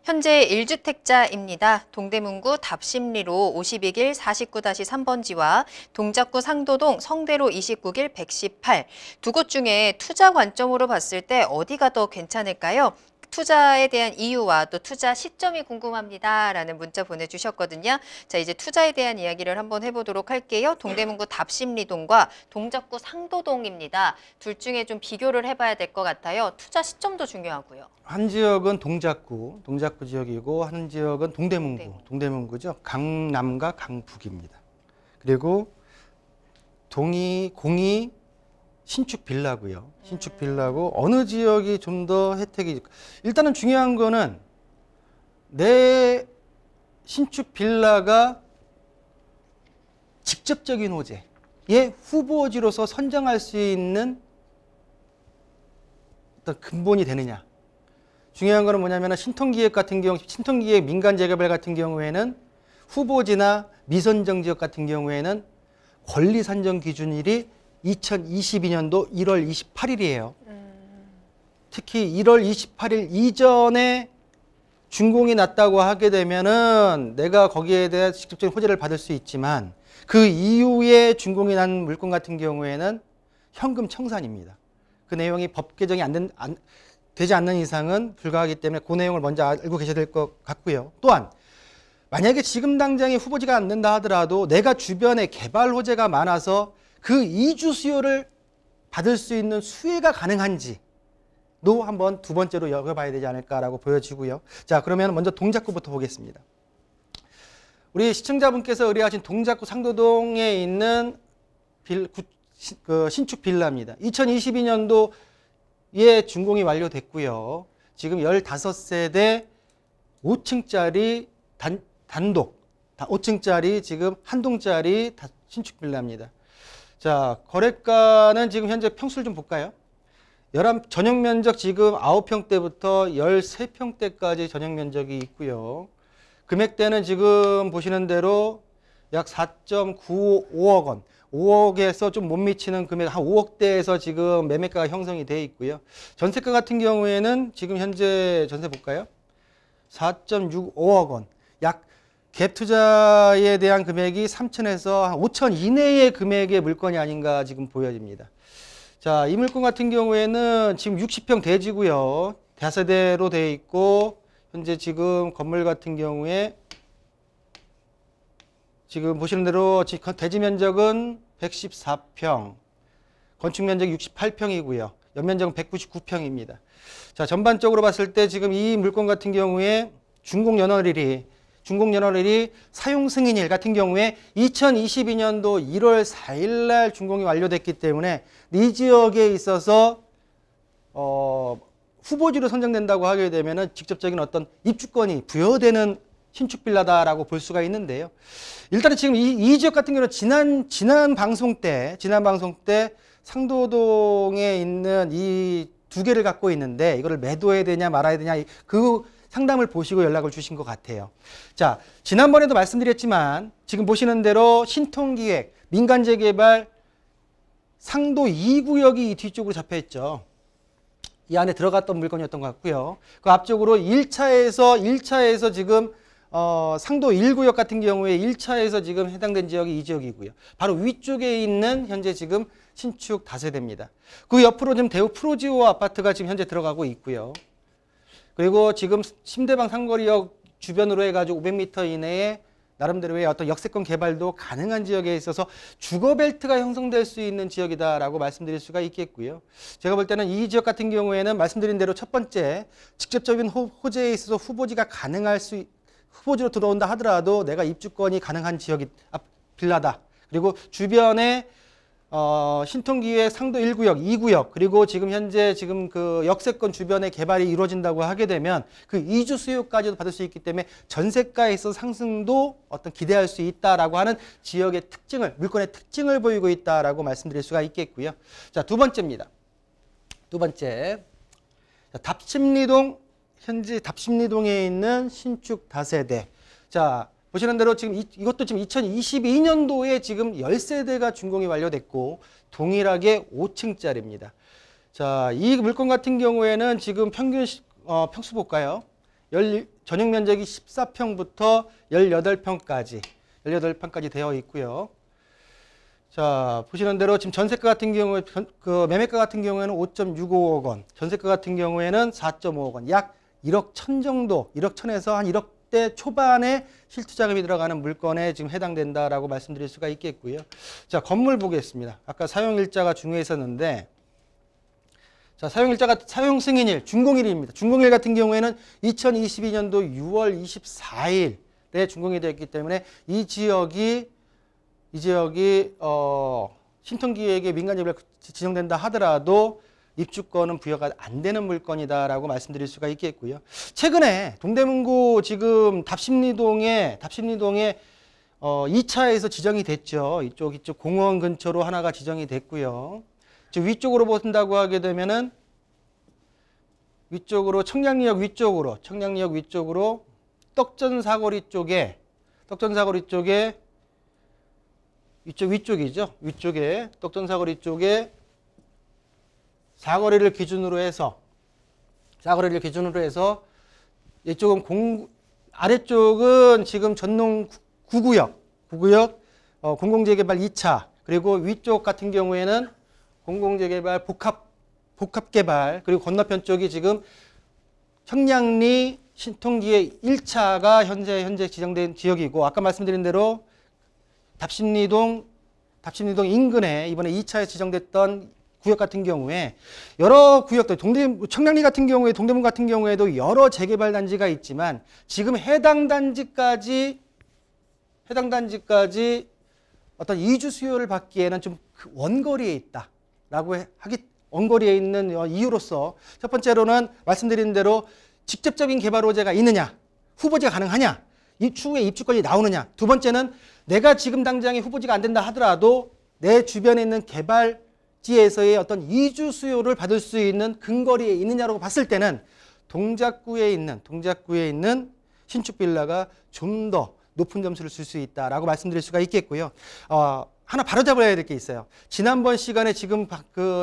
현재 1주택자입니다. 동대문구 답심리로 52길 49-3번지와 동작구 상도동 성대로 29길 118. 두 곳 중에 투자 관점으로 봤을 때 어디가 더 괜찮을까요? 투자에 대한 이유와 또 투자 시점이 궁금합니다. 라는 문자 보내주셨거든요. 자, 이제 투자에 대한 이야기를 한번 해보도록 할게요. 동대문구 답심리동과 동작구 상도동입니다. 둘 중에 좀 비교를 해봐야 될 것 같아요. 투자 시점도 중요하고요. 한 지역은 동작구 지역이고 한 지역은 동대문구죠. 강남과 강북입니다. 그리고 공이 신축 빌라고요. 신축 빌라고 어느 지역이 좀 더 혜택이 일단은 중요한 거는 내 신축 빌라가 직접적인 호재의 후보지로서 선정할 수 있는 어떤 근본이 되느냐. 중요한 거는 뭐냐면 신통기획 같은 경우, 신통기획 민간재개발 같은 경우에는 후보지나 미선정 지역 같은 경우에는 권리 산정 기준일이 2022년도 1월 28일이에요. 특히 1월 28일 이전에 준공이 났다고 하게 되면은 내가 거기에 대해 직접적인 호재를 받을 수 있지만 그 이후에 준공이 난 물건 같은 경우에는 현금 청산입니다. 그 내용이 법 개정이 되지 않는 이상은 불가하기 때문에 그 내용을 먼저 알고 계셔야 될 것 같고요. 또한 만약에 지금 당장에 후보지가 안 된다 하더라도 내가 주변에 개발 호재가 많아서 그 이주 수요를 받을 수 있는 수혜가 가능한지도 한번 두 번째로 여겨봐야 되지 않을까라고 보여지고요. 자, 그러면 먼저 동작구부터 보겠습니다. 우리 시청자분께서 의뢰하신 동작구 상도동에 있는 신축 빌라입니다. 2022년도에 준공이 완료됐고요. 지금 15세대 5층짜리 단독 5층짜리 지금 한 동짜리 신축 빌라입니다. 자, 거래가는 지금 현재 평수를 좀 볼까요? 전용 면적 지금 9평대부터 13평대까지 전용 면적이 있고요. 금액대는 지금 보시는 대로 약 4.95억 원, 5억에서 좀 못 미치는 금액 한 5억대에서 지금 매매가가 형성이 되어 있고요. 전세가 같은 경우에는 지금 현재 전세 볼까요? 4.65억 원, 약 갭 투자에 대한 금액이 3천에서 한 5천 이내의 금액의 물건이 아닌가 지금 보여집니다. 자, 이 물건 같은 경우에는 지금 60평 대지고요. 다세대로 되어 있고 현재 지금 건물 같은 경우에 지금 보시는 대로 대지 면적은 114평, 건축 면적이 68평이고요. 연면적은 199평입니다. 자, 전반적으로 봤을 때 지금 이 물건 같은 경우에 준공 연월일이 사용 승인일 같은 경우에 2022년도 1월 4일 날 준공이 완료됐기 때문에 이 지역에 있어서 후보지로 선정된다고 하게 되면은 직접적인 어떤 입주권이 부여되는 신축 빌라다라고 볼 수가 있는데요. 일단은 지금 이 지역 같은 경우는 지난 방송 때 상도동에 있는 이 두 개를 갖고 있는데 이거를 매도해야 되냐 말아야 되냐 그 상담을 보시고 연락을 주신 것 같아요. 자, 지난번에도 말씀드렸지만 지금 보시는 대로 신통기획, 민간재개발 상도 2구역이 이 뒤쪽으로 잡혀 있죠. 이 안에 들어갔던 물건이었던 것 같고요. 그 앞쪽으로 1차에서 지금 상도 1구역 같은 경우에 1차에서 지금 해당된 지역이 이 지역이고요. 바로 위쪽에 있는 현재 지금 신축 다세대입니다. 그 옆으로 지금 대우 프로지오 아파트가 지금 현재 들어가고 있고요. 그리고 지금 신대방 상거리역 주변으로 해가지고 500m 이내에 나름대로의 어떤 역세권 개발도 가능한 지역에 있어서 주거벨트가 형성될 수 있는 지역이다라고 말씀드릴 수가 있겠고요. 제가 볼 때는 이 지역 같은 경우에는 말씀드린 대로 첫 번째 직접적인 호재에 있어서 후보지가 가능할 후보지로 들어온다 하더라도 내가 입주권이 가능한 지역이 빌라다. 그리고 주변에 신통기획 상도 1구역, 2구역 그리고 지금 현재 지금 그 역세권 주변에 개발이 이루어진다고 하게 되면 그 이주 수요까지도 받을 수 있기 때문에 전세가에 있어서 상승도 어떤 기대할 수 있다라고 하는 지역의 특징을, 물건의 특징을 보이고 있다라고 말씀드릴 수가 있겠고요. 자, 두 번째입니다. 두 번째. 자, 답심리동, 현재 답심리동에 있는 신축 다세대. 자, 보시는 대로 지금 이것도 지금 2022년도에 지금 10세대가 준공이 완료됐고 동일하게 5층짜리입니다. 자, 이 물건 같은 경우에는 지금 평균 평수 볼까요? 전용 면적이 14평부터 18평까지 18평까지 되어 있고요. 자, 보시는 대로 지금 전세가 같은 경우에 그 매매가 같은 경우에는 5.65억 원, 전세가 같은 경우에는 4.5억 원, 약 1억 1천 정도, 1억 1천에서 한 1억 대 초반에 실투자금이 들어가는 물건에 지금 해당된다라고 말씀드릴 수가 있겠고요. 자, 건물 보겠습니다. 아까 사용일자가 중요했었는데, 자, 사용 승인일, 준공일입니다. 준공일 같은 경우에는 2022년도 6월 24일에 준공이 되었기 때문에 이 지역이 신통기획에 민간재개발 지정된다 하더라도 입주권은 부여가 안 되는 물건이다라고 말씀드릴 수가 있겠고요. 최근에 동대문구 지금 답심리동에 2차에서 지정이 됐죠. 이쪽 공원 근처로 하나가 지정이 됐고요. 위쪽으로 보신다고 하게 되면은 위쪽으로 청량리역 위쪽으로 떡전사거리 쪽에 위쪽이죠. 위쪽에 떡전사거리 쪽에 사거리를 기준으로 해서 이쪽은 아래쪽은 지금 전농 9구역 공공재개발 2차 그리고 위쪽 같은 경우에는 공공재개발 복합개발 그리고 건너편 쪽이 지금 청량리 신통기획 1차가 현재 지정된 지역이고 아까 말씀드린 대로 답심리동 인근에 이번에 2차에 지정됐던 구역 같은 경우에 여러 구역들 청량리 같은 경우에 동대문 같은 경우에도 여러 재개발 단지가 있지만 지금 해당 단지까지 어떤 이주 수요를 받기에는 좀 원거리에 있다라고 원거리에 있는 이유로서 첫 번째로는 말씀드린 대로 직접적인 개발 호재가 있느냐, 후보지가 가능하냐, 이 추후에 입주권이 나오느냐. 두 번째는 내가 지금 당장에 후보지가 안 된다 하더라도 내 주변에 있는 개발지에서의 어떤 이주 수요를 받을 수 있는 근거리에 있느냐라고 봤을 때는 동작구에 있는 신축 빌라가 좀 더 높은 점수를 줄 수 있다라고 말씀드릴 수가 있겠고요. 하나 바로잡아야 될 게 있어요. 지난번 시간에 지금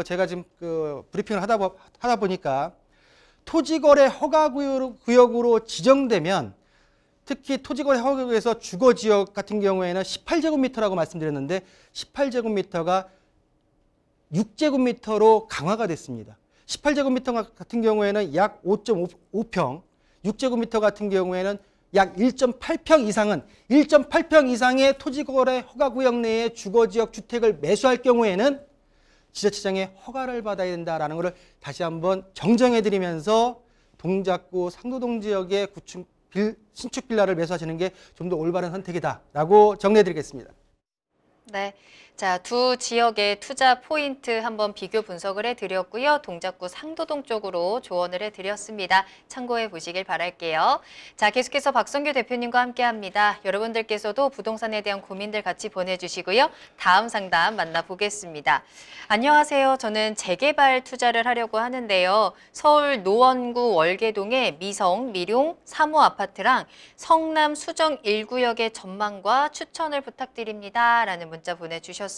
제가 지금 브리핑을 하다 보니까 토지거래 허가구역으로 지정되면 특히 토지거래 허가구역에서 주거지역 같은 경우에는 18제곱미터라고 말씀드렸는데 18제곱미터가 6제곱미터로 강화가 됐습니다. 18제곱미터 같은 경우에는 약 5.5평, 6제곱미터 같은 경우에는 약 1.8평 이상의 토지거래 허가구역 내에 주거지역 주택을 매수할 경우에는 지자체장의 허가를 받아야 된다는 것을 다시 한번 정정해드리면서 동작구 상도동 지역의 신축 빌라를 매수하시는 게 좀 더 올바른 선택이다라고 정리해드리겠습니다. 네, 자, 두 지역의 투자 포인트 한번 비교 분석을 해드렸고요. 동작구 상도동 쪽으로 조언을 해드렸습니다. 참고해 보시길 바랄게요. 자, 계속해서 박성규 대표님과 함께합니다. 여러분들께서도 부동산에 대한 고민들 같이 보내주시고요. 다음 상담 만나보겠습니다. 안녕하세요. 저는 재개발 투자를 하려고 하는데요. 서울 노원구 월계동의 미성, 미룡, 3호 아파트랑 성남 수정 1구역의 전망과 추천을 부탁드립니다. 라는 문자 보내주셨습니다.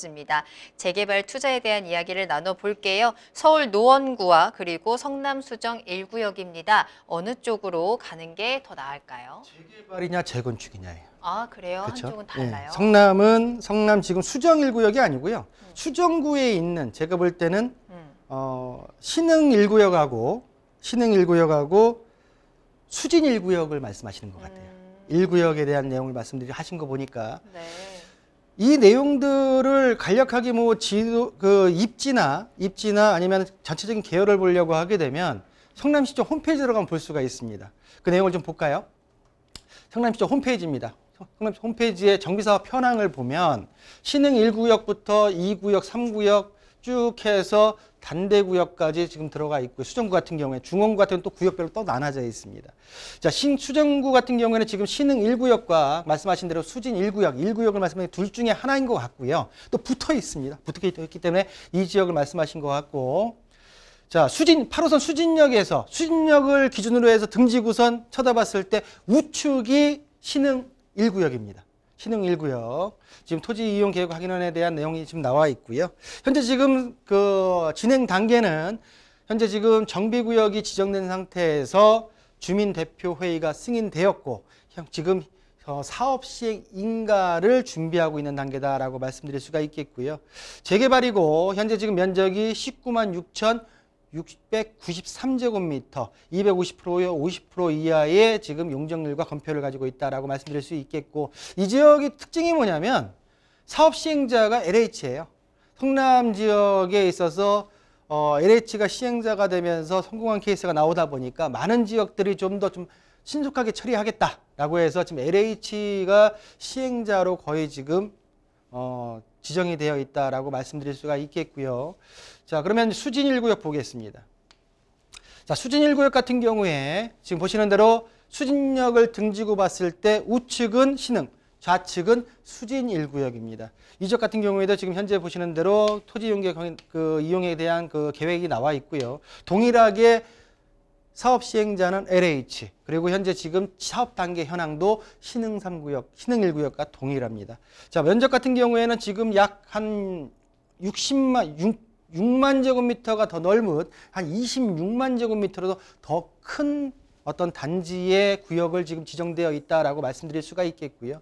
재개발 투자에 대한 이야기를 나눠볼게요. 서울 노원구와 그리고 성남 수정 1구역입니다. 어느 쪽으로 가는 게 더 나을까요? 재개발이냐 재건축이냐예요. 아, 그래요? 그렇죠? 한쪽은 달라요? 예, 성남은 성남 지금 수정 1구역이 아니고요. 수정구에 있는 제가 볼 때는 신흥 1구역하고 수진 1구역을 말씀하시는 것 같아요. 1구역에 대한 내용을 하신 거 보니까 네. 이 내용들을 간략하게 뭐 입지나 아니면 전체적인 계열을 보려고 하게 되면 성남시청 홈페이지 들어가면 볼 수가 있습니다. 그 내용을 좀 볼까요? 성남시청 홈페이지입니다. 성남시 홈페이지에 정비사업 현황을 보면 신흥 1구역부터 2구역, 3구역 쭉 해서 단대구역까지 지금 들어가 있고, 수정구 같은 경우에, 중원구 같은 경우는 또 구역별로 또 나눠져 있습니다. 자, 수정구 같은 경우에는 지금 신흥 1구역과 말씀하신 대로 수진 1구역을 말씀하신 둘 중에 하나인 것 같고요. 또 붙어 있습니다. 붙어 있기 때문에 이 지역을 말씀하신 것 같고, 자, 8호선 수진역을 기준으로 해서 등지구선 쳐다봤을 때 우측이 신흥 1구역입니다. 신흥 1구역. 지금 토지 이용 계획 확인안에 대한 내용이 지금 나와 있고요. 현재 지금 그 진행 단계는 현재 지금 정비구역이 지정된 상태에서 주민대표회의가 승인되었고, 지금 사업 시행 인가를 준비하고 있는 단계다라고 말씀드릴 수가 있겠고요. 재개발이고 현재 지금 면적이 19만 6,693제곱미터, 250%요, 50% 이하의 지금 용적률과 건폐율을 가지고 있다라고 말씀드릴 수 있겠고, 이 지역의 특징이 뭐냐면 사업 시행자가 LH예요. 성남 지역에 있어서 LH가 시행자가 되면서 성공한 케이스가 나오다 보니까 많은 지역들이 좀 더 좀 신속하게 처리하겠다라고 해서 지금 LH가 시행자로 거의 지금 지정이 되어 있다라고 말씀드릴 수가 있겠고요. 자, 그러면 수진 1구역 보겠습니다. 자, 수진 1구역 같은 경우에 지금 보시는 대로 수진역을 등지고 봤을 때 우측은 신흥, 좌측은 수진 1구역입니다. 이 지역 같은 경우에도 지금 현재 보시는 대로 토지 이용에 대한 그 계획이 나와 있고요. 동일하게 사업 시행자는 LH, 그리고 현재 지금 사업 단계 현황도 신흥 3구역, 신흥 1구역과 동일합니다. 자, 면적 같은 경우에는 지금 약 한 6만 제곱미터가 더 넓은 한 26만 제곱미터로 더 큰 어떤 단지의 구역을 지금 지정되어 있다라고 말씀드릴 수가 있겠고요.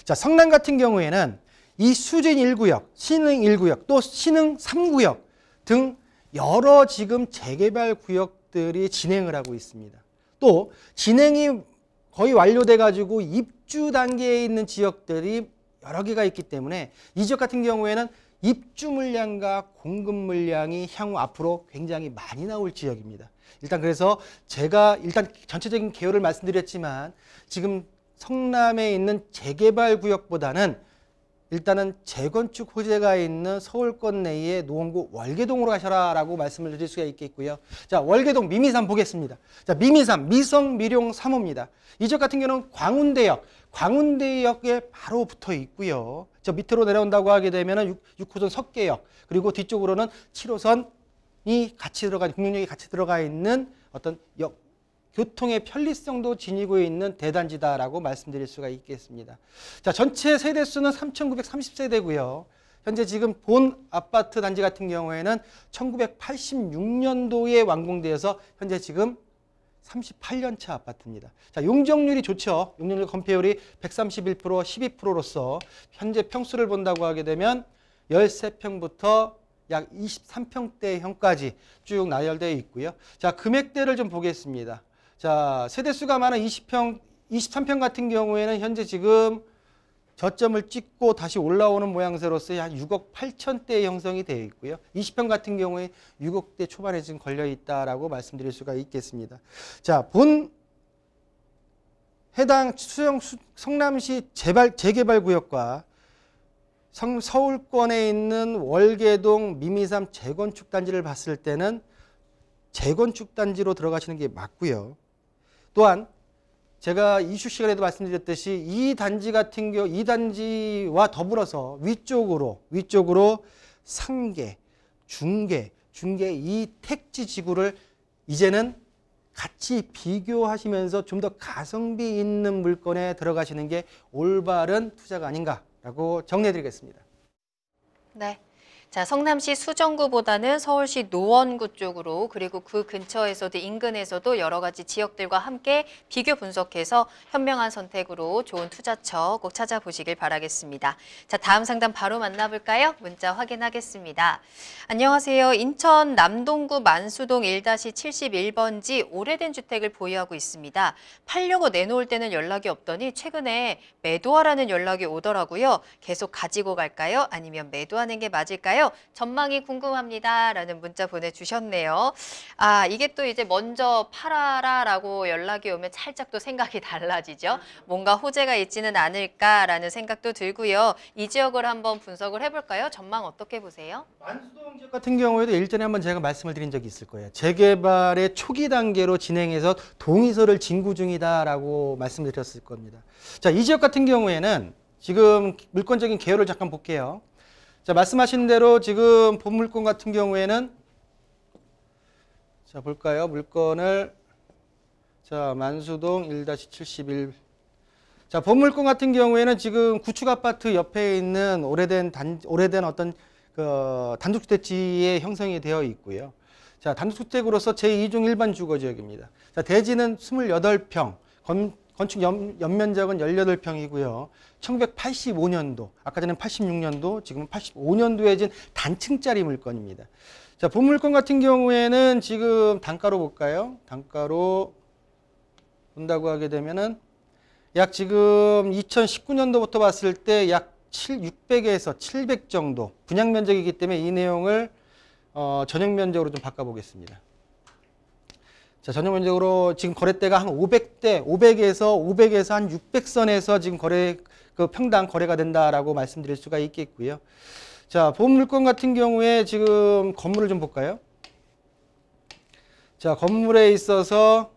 자, 성남 같은 경우에는 이 수진 1구역, 신흥 1구역, 또 신흥 3구역 등 여러 지금 재개발 구역들이 진행을 하고 있습니다. 또 진행이 거의 완료돼 가지고 입주 단계에 있는 지역들이 여러 개가 있기 때문에 이 지역 같은 경우에는 입주 물량과 공급 물량이 향후 앞으로 굉장히 많이 나올 지역입니다. 일단 그래서 제가 전체적인 개요를 말씀드렸지만 지금 성남에 있는 재개발 구역보다는 일단은 재건축 호재가 있는 서울권 내의 노원구 월계동으로 가셔라라고 말씀을 드릴 수가 있겠고요. 자, 월계동 미미산 보겠습니다. 자, 미미산 미성 미룡 3호입니다. 이 지역 같은 경우는 광운대역에 바로 붙어 있고요. 저 밑으로 내려온다고 하게 되면은 6호선 석계역, 그리고 뒤쪽으로는 7호선이 같이 국민역이 같이 들어가 있는 어떤 교통의 편리성도 지니고 있는 대단지다라고 말씀드릴 수가 있겠습니다. 자, 전체 세대수는 3,930세대고요. 현재 지금 본 아파트 단지 같은 경우에는 1986년도에 완공되어서 현재 지금 38년차 아파트입니다. 자, 용적률이 좋죠. 용적률 건폐율이 131%, 12%로서 현재 평수를 본다고 하게 되면 13평부터 약 23평대형까지 쭉 나열되어 있고요. 자, 금액대를 좀 보겠습니다. 자, 세대수가 많은 23평 같은 경우에는 현재 지금 저점을 찍고 다시 올라오는 모양새로서 한 6억 8천대 형성이 되어 있고요. 20평 같은 경우에 6억대 초반에 지금 걸려 있다라고 말씀드릴 수가 있겠습니다. 자, 해당 성남시 재개발 구역과 서울권에 있는 월계동 미미삼 재건축 단지를 봤을 때는 재건축 단지로 들어가시는 게 맞고요. 또한 제가 이슈 시간에도 말씀드렸듯이 이 단지 같은 경우 이 단지와 더불어서 위쪽으로 상계, 중계 이 택지 지구를 이제는 같이 비교하시면서 좀 더 가성비 있는 물건에 들어가시는 게 올바른 투자가 아닌가라고 정리해드리겠습니다. 네. 자, 성남시 수정구보다는 서울시 노원구 쪽으로 그리고 그 근처에서도 인근에서도 여러 가지 지역들과 함께 비교 분석해서 현명한 선택으로 좋은 투자처 꼭 찾아보시길 바라겠습니다. 자, 다음 상담 바로 만나볼까요? 문자 확인하겠습니다. 안녕하세요. 인천 남동구 만수동 1-71번지 오래된 주택을 보유하고 있습니다. 팔려고 내놓을 때는 연락이 없더니 최근에 매도하라는 연락이 오더라고요. 계속 가지고 갈까요? 아니면 매도하는 게 맞을까요? 전망이 궁금합니다. 라는 문자 보내주셨네요. 아, 이게 또 이제 먼저 팔아라 라고 연락이 오면 살짝 또 생각이 달라지죠. 뭔가 호재가 있지는 않을까라는 생각도 들고요. 이 지역을 한번 분석을 해볼까요? 전망 어떻게 보세요? 만수동 지역 같은 경우에도 일전에 한번 제가 말씀을 드린 적이 있을 거예요. 재개발의 초기 단계로 진행해서 동의서를 진구 중이다라고 말씀드렸을 겁니다. 자, 이 지역 같은 경우에는 지금 물건적인 개요를 잠깐 볼게요. 자, 말씀하신 대로 지금 본 물건 같은 경우에는 자, 볼까요? 물건을 자, 만수동 1-71 자, 본 물건 같은 경우에는 지금 구축 아파트 옆에 있는 오래된 어떤 그 단독주택지에 형성이 되어 있고요. 자, 단독주택으로서 제2종 일반 주거 지역입니다. 자, 대지는 28평, 건축 연면적은 18평이고요. 1985년도, 아까 전에 86년도, 지금 85년도에 진 단층짜리 물건입니다. 자, 본 물건 같은 경우에는 지금 단가로 볼까요? 단가로 본다고 하게 되면은 약 지금 2019년도부터 봤을 때 약 600에서 700 정도 분양 면적이기 때문에 이 내용을 전용 면적으로 좀 바꿔보겠습니다. 자, 전용 면적으로 지금 거래대가 한 500에서 한 600선에서 지금 평당 거래가 된다라고 말씀드릴 수가 있겠고요. 자, 본 물건 같은 경우에 지금 건물을 좀 볼까요? 자, 건물에 있어서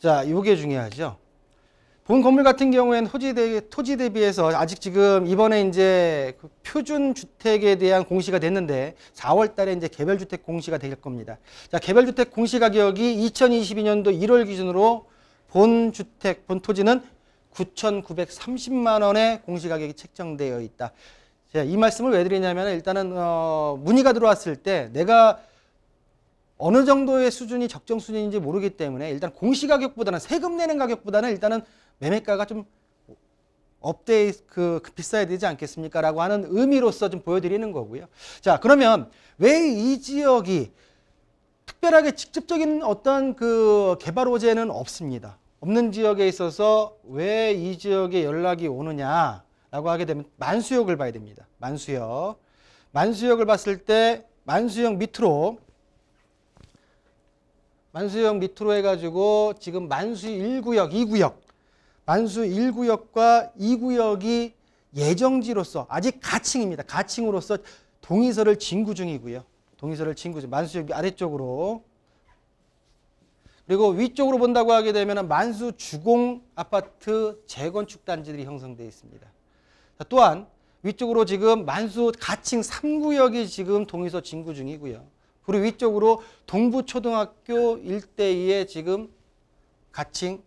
자, 요게 중요하죠. 본 건물 같은 경우에는 토지 대비해서 아직 지금 이번에 이제 그 표준 주택에 대한 공시가 됐는데 4월 달에 이제 개별주택 공시가 될 겁니다. 자, 개별주택 공시 가격이 2022년도 1월 기준으로 본 토지는 9,930만 원의 공시 가격이 책정되어 있다. 자, 이 말씀을 왜 드리냐면 일단은 문의가 들어왔을 때 내가 어느 정도의 수준이 적정 수준인지 모르기 때문에 일단 공시 가격보다는 세금 내는 가격보다는 일단은 매매가가 좀 비싸야 되지 않겠습니까? 라고 하는 의미로서 좀 보여드리는 거고요. 자, 그러면 왜 이 지역이 특별하게 직접적인 어떤 그 개발 호재는 없습니다. 없는 지역에 있어서 왜 이 지역에 연락이 오느냐라고 하게 되면 만수역을 봐야 됩니다. 만수역을 봤을 때 만수역 밑으로 해가지고 지금 만수 1구역, 2구역, 만수 1구역과 2구역이 예정지로서 아직 가칭입니다. 가칭으로서 동의서를 진구 중이고요. 만수역 아래쪽으로. 그리고 위쪽으로 본다고 하게 되면 만수 주공 아파트 재건축 단지들이 형성되어 있습니다. 자, 또한 위쪽으로 지금 만수 가칭 3구역이 지금 동의서 진구 중이고요. 그리고 위쪽으로 동부초등학교 일대에 지금 가칭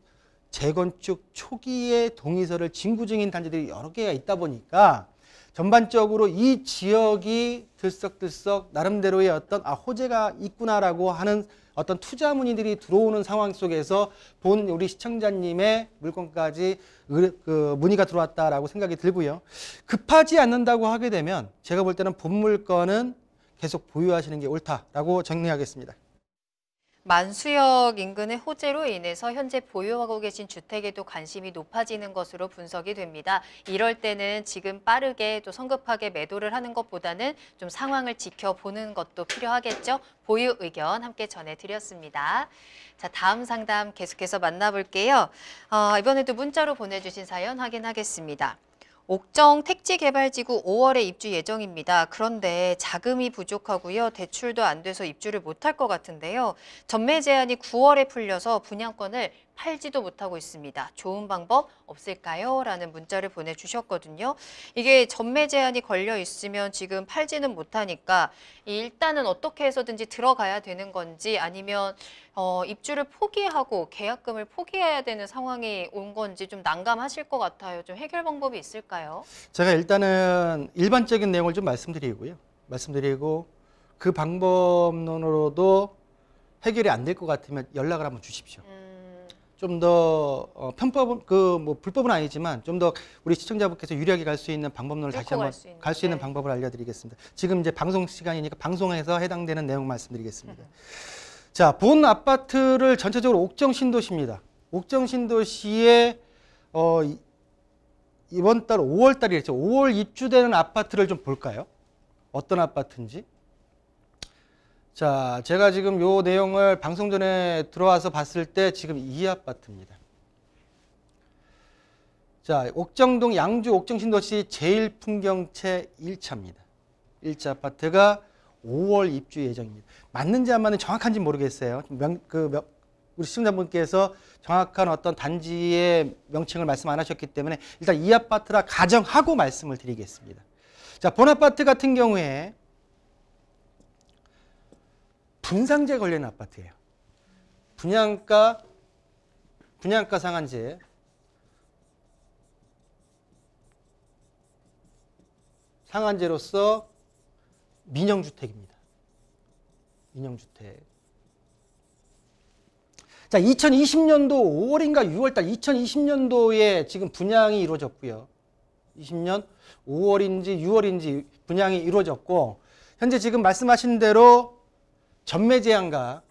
재건축 초기에 동의서를 진구 중인 단지들이 여러 개가 있다 보니까 전반적으로 이 지역이 들썩들썩 나름대로의 어떤 호재가 있구나라고 하는 어떤 투자 문의들이 들어오는 상황 속에서 본 우리 시청자님의 물건까지 문의가 들어왔다라고 생각이 들고요. 급하지 않는다고 하게 되면 제가 볼 때는 본 물건은 계속 보유하시는 게 옳다라고 정리하겠습니다. 만수역 인근의 호재로 인해서 현재 보유하고 계신 주택에도 관심이 높아지는 것으로 분석이 됩니다. 이럴 때는 지금 빠르게 또 성급하게 매도를 하는 것보다는 좀 상황을 지켜보는 것도 필요하겠죠. 보유 의견 함께 전해드렸습니다. 자, 다음 상담 계속해서 만나볼게요. 이번에도 문자로 보내주신 사연 확인하겠습니다. 옥정 택지개발지구 5월에 입주 예정입니다. 그런데 자금이 부족하고요. 대출도 안 돼서 입주를 못할 것 같은데요. 전매 제한이 9월에 풀려서 분양권을 팔지도 못하고 있습니다. 좋은 방법 없을까요? 라는 문자를 보내주셨거든요. 이게 전매 제한이 걸려 있으면 지금 팔지는 못하니까 일단은 어떻게 해서든지 들어가야 되는 건지 아니면 입주를 포기하고 계약금을 포기해야 되는 상황이 온 건지 좀 난감하실 것 같아요. 좀 해결 방법이 있을까요? 제가 일단은 일반적인 내용을 좀 말씀드리고 그 방법론으로도 해결이 안 될 것 같으면 연락을 한번 주십시오. 좀 더 편법은 뭐 불법은 아니지만 좀 더 우리 시청자분께서 유리하게 갈 수 있는 방법론을 다시 한번 갈 수 있는 방법을 알려드리겠습니다. 지금 이제 방송 시간이니까 방송에서 해당되는 내용 말씀드리겠습니다. 자, 본 아파트를 전체적으로 옥정 신도시입니다. 옥정 신도시에 이번 달 5월 달이랬죠. 5월 입주되는 아파트를 좀 볼까요? 어떤 아파트인지. 자, 제가 지금 요 내용을 방송 전에 들어와서 봤을 때 지금 이 아파트입니다. 자, 옥정동 양주 옥정신도시 제일풍경채 1차입니다. 1차 아파트가 5월 입주 예정입니다. 맞는지 안 맞는지 정확한지 모르겠어요. 우리 시청자분께서 정확한 어떤 단지의 명칭을 말씀 안 하셨기 때문에 일단 이 아파트라 가정하고 말씀을 드리겠습니다. 자, 본 아파트 같은 경우에 분상제 걸리는 아파트예요. 분양가 상한제. 상한제로서 민영주택입니다. 민영주택. 자, 2020년도 5월인가 6월달 2020년도에 지금 분양이 이루어졌고요. 20년 5월인지 6월인지 분양이 이루어졌고 현재 지금 말씀하신 대로 전매 제한과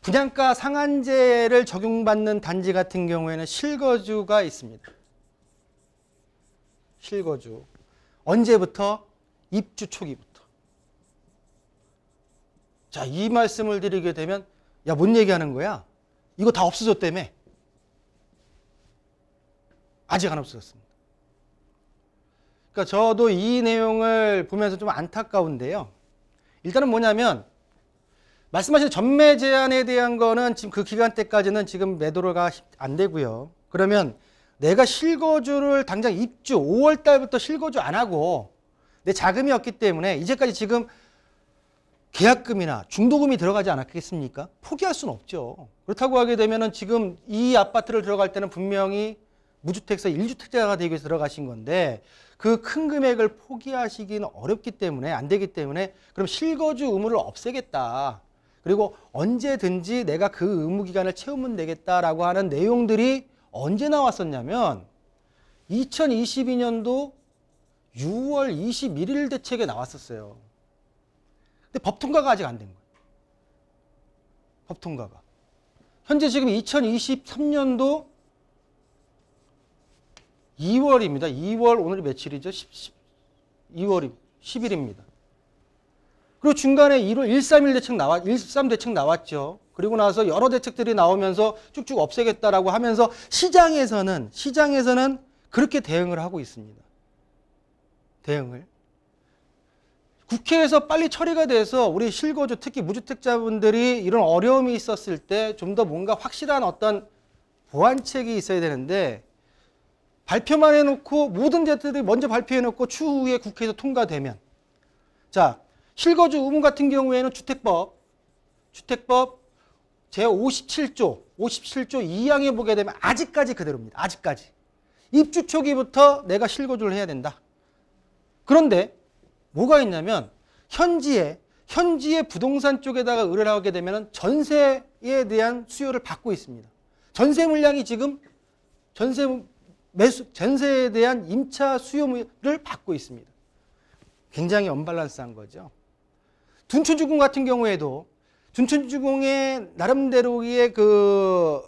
분양가 상한제를 적용받는 단지 같은 경우에는 실거주가 있습니다. 실거주. 언제부터? 입주 초기부터. 자, 이 말씀을 드리게 되면 야, 뭔 얘기하는 거야? 이거 다 없어졌다며? 아직 안 없어졌습니다. 그러니까 저도 이 내용을 보면서 좀 안타까운데요. 일단은 뭐냐면 말씀하신 전매 제한에 대한 거는 지금 그 기간대까지는 지금 매도가 안 되고요. 그러면 내가 실거주를 당장 입주 5월 달부터 실거주 안 하고 내 자금이 없기 때문에 이제까지 지금 계약금이나 중도금이 들어가지 않았겠습니까? 포기할 수는 없죠. 그렇다고 하게 되면은 지금 이 아파트를 들어갈 때는 분명히 무주택에서 1주택자가 되기 위해서 들어가신 건데 그 큰 금액을 포기하시기는 어렵기 때문에 안 되기 때문에 그럼 실거주 의무를 없애겠다. 그리고 언제든지 내가 그 의무 기간을 채우면 되겠다라고 하는 내용들이 언제 나왔었냐면 2022년도 6월 21일 대책에 나왔었어요. 근데 법 통과가 아직 안 된 거예요. 법 통과가. 현재 지금 2023년도 2월입니다. 2월 오늘이 며칠이죠? 2월이 10일입니다. 그리고 중간에 131 대책 13 대책 나왔죠. 그리고 나서 여러 대책들이 나오면서 쭉쭉 없애겠다라고 하면서 시장에서는 그렇게 대응을 하고 있습니다. 대응을. 국회에서 빨리 처리가 돼서 우리 실거주 특히 무주택자분들이 이런 어려움이 있었을 때 좀 더 뭔가 확실한 어떤 보완책이 있어야 되는데 발표만 해놓고 모든 대책들이 먼저 발표해놓고 추후에 국회에서 통과되면 자 실거주 의무 같은 경우에는 주택법 제57조 2항에 보게 되면 아직까지 그대로입니다. 아직까지. 입주 초기부터 내가 실거주를 해야 된다. 그런데 뭐가 있냐면 현지에 부동산 쪽에다가 의뢰를 하게 되면 전세에 대한 수요를 받고 있습니다. 전세 물량이 지금 전세에 대한 임차 수요를 받고 있습니다. 굉장히 언밸런스한 거죠. 둔촌주공 같은 경우에도 둔촌주공의 나름대로의 그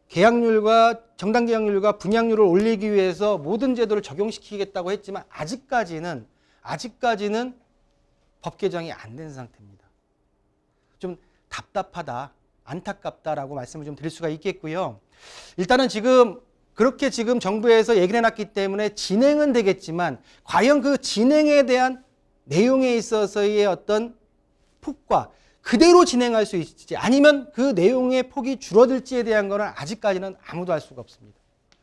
계약률과 정당 계약률과 분양률을 올리기 위해서 모든 제도를 적용시키겠다고 했지만 아직까지는 법 개정이 안 된 상태입니다. 좀 답답하다, 안타깝다라고 말씀을 좀 드릴 수가 있겠고요. 일단은 지금 그렇게 지금 정부에서 얘기를 해놨기 때문에 진행은 되겠지만 과연 그 진행에 대한 내용에 있어서의 어떤 폭과 그대로 진행할 수 있을지 아니면 그 내용의 폭이 줄어들지에 대한 거는 아직까지는 아무도 알 수가 없습니다.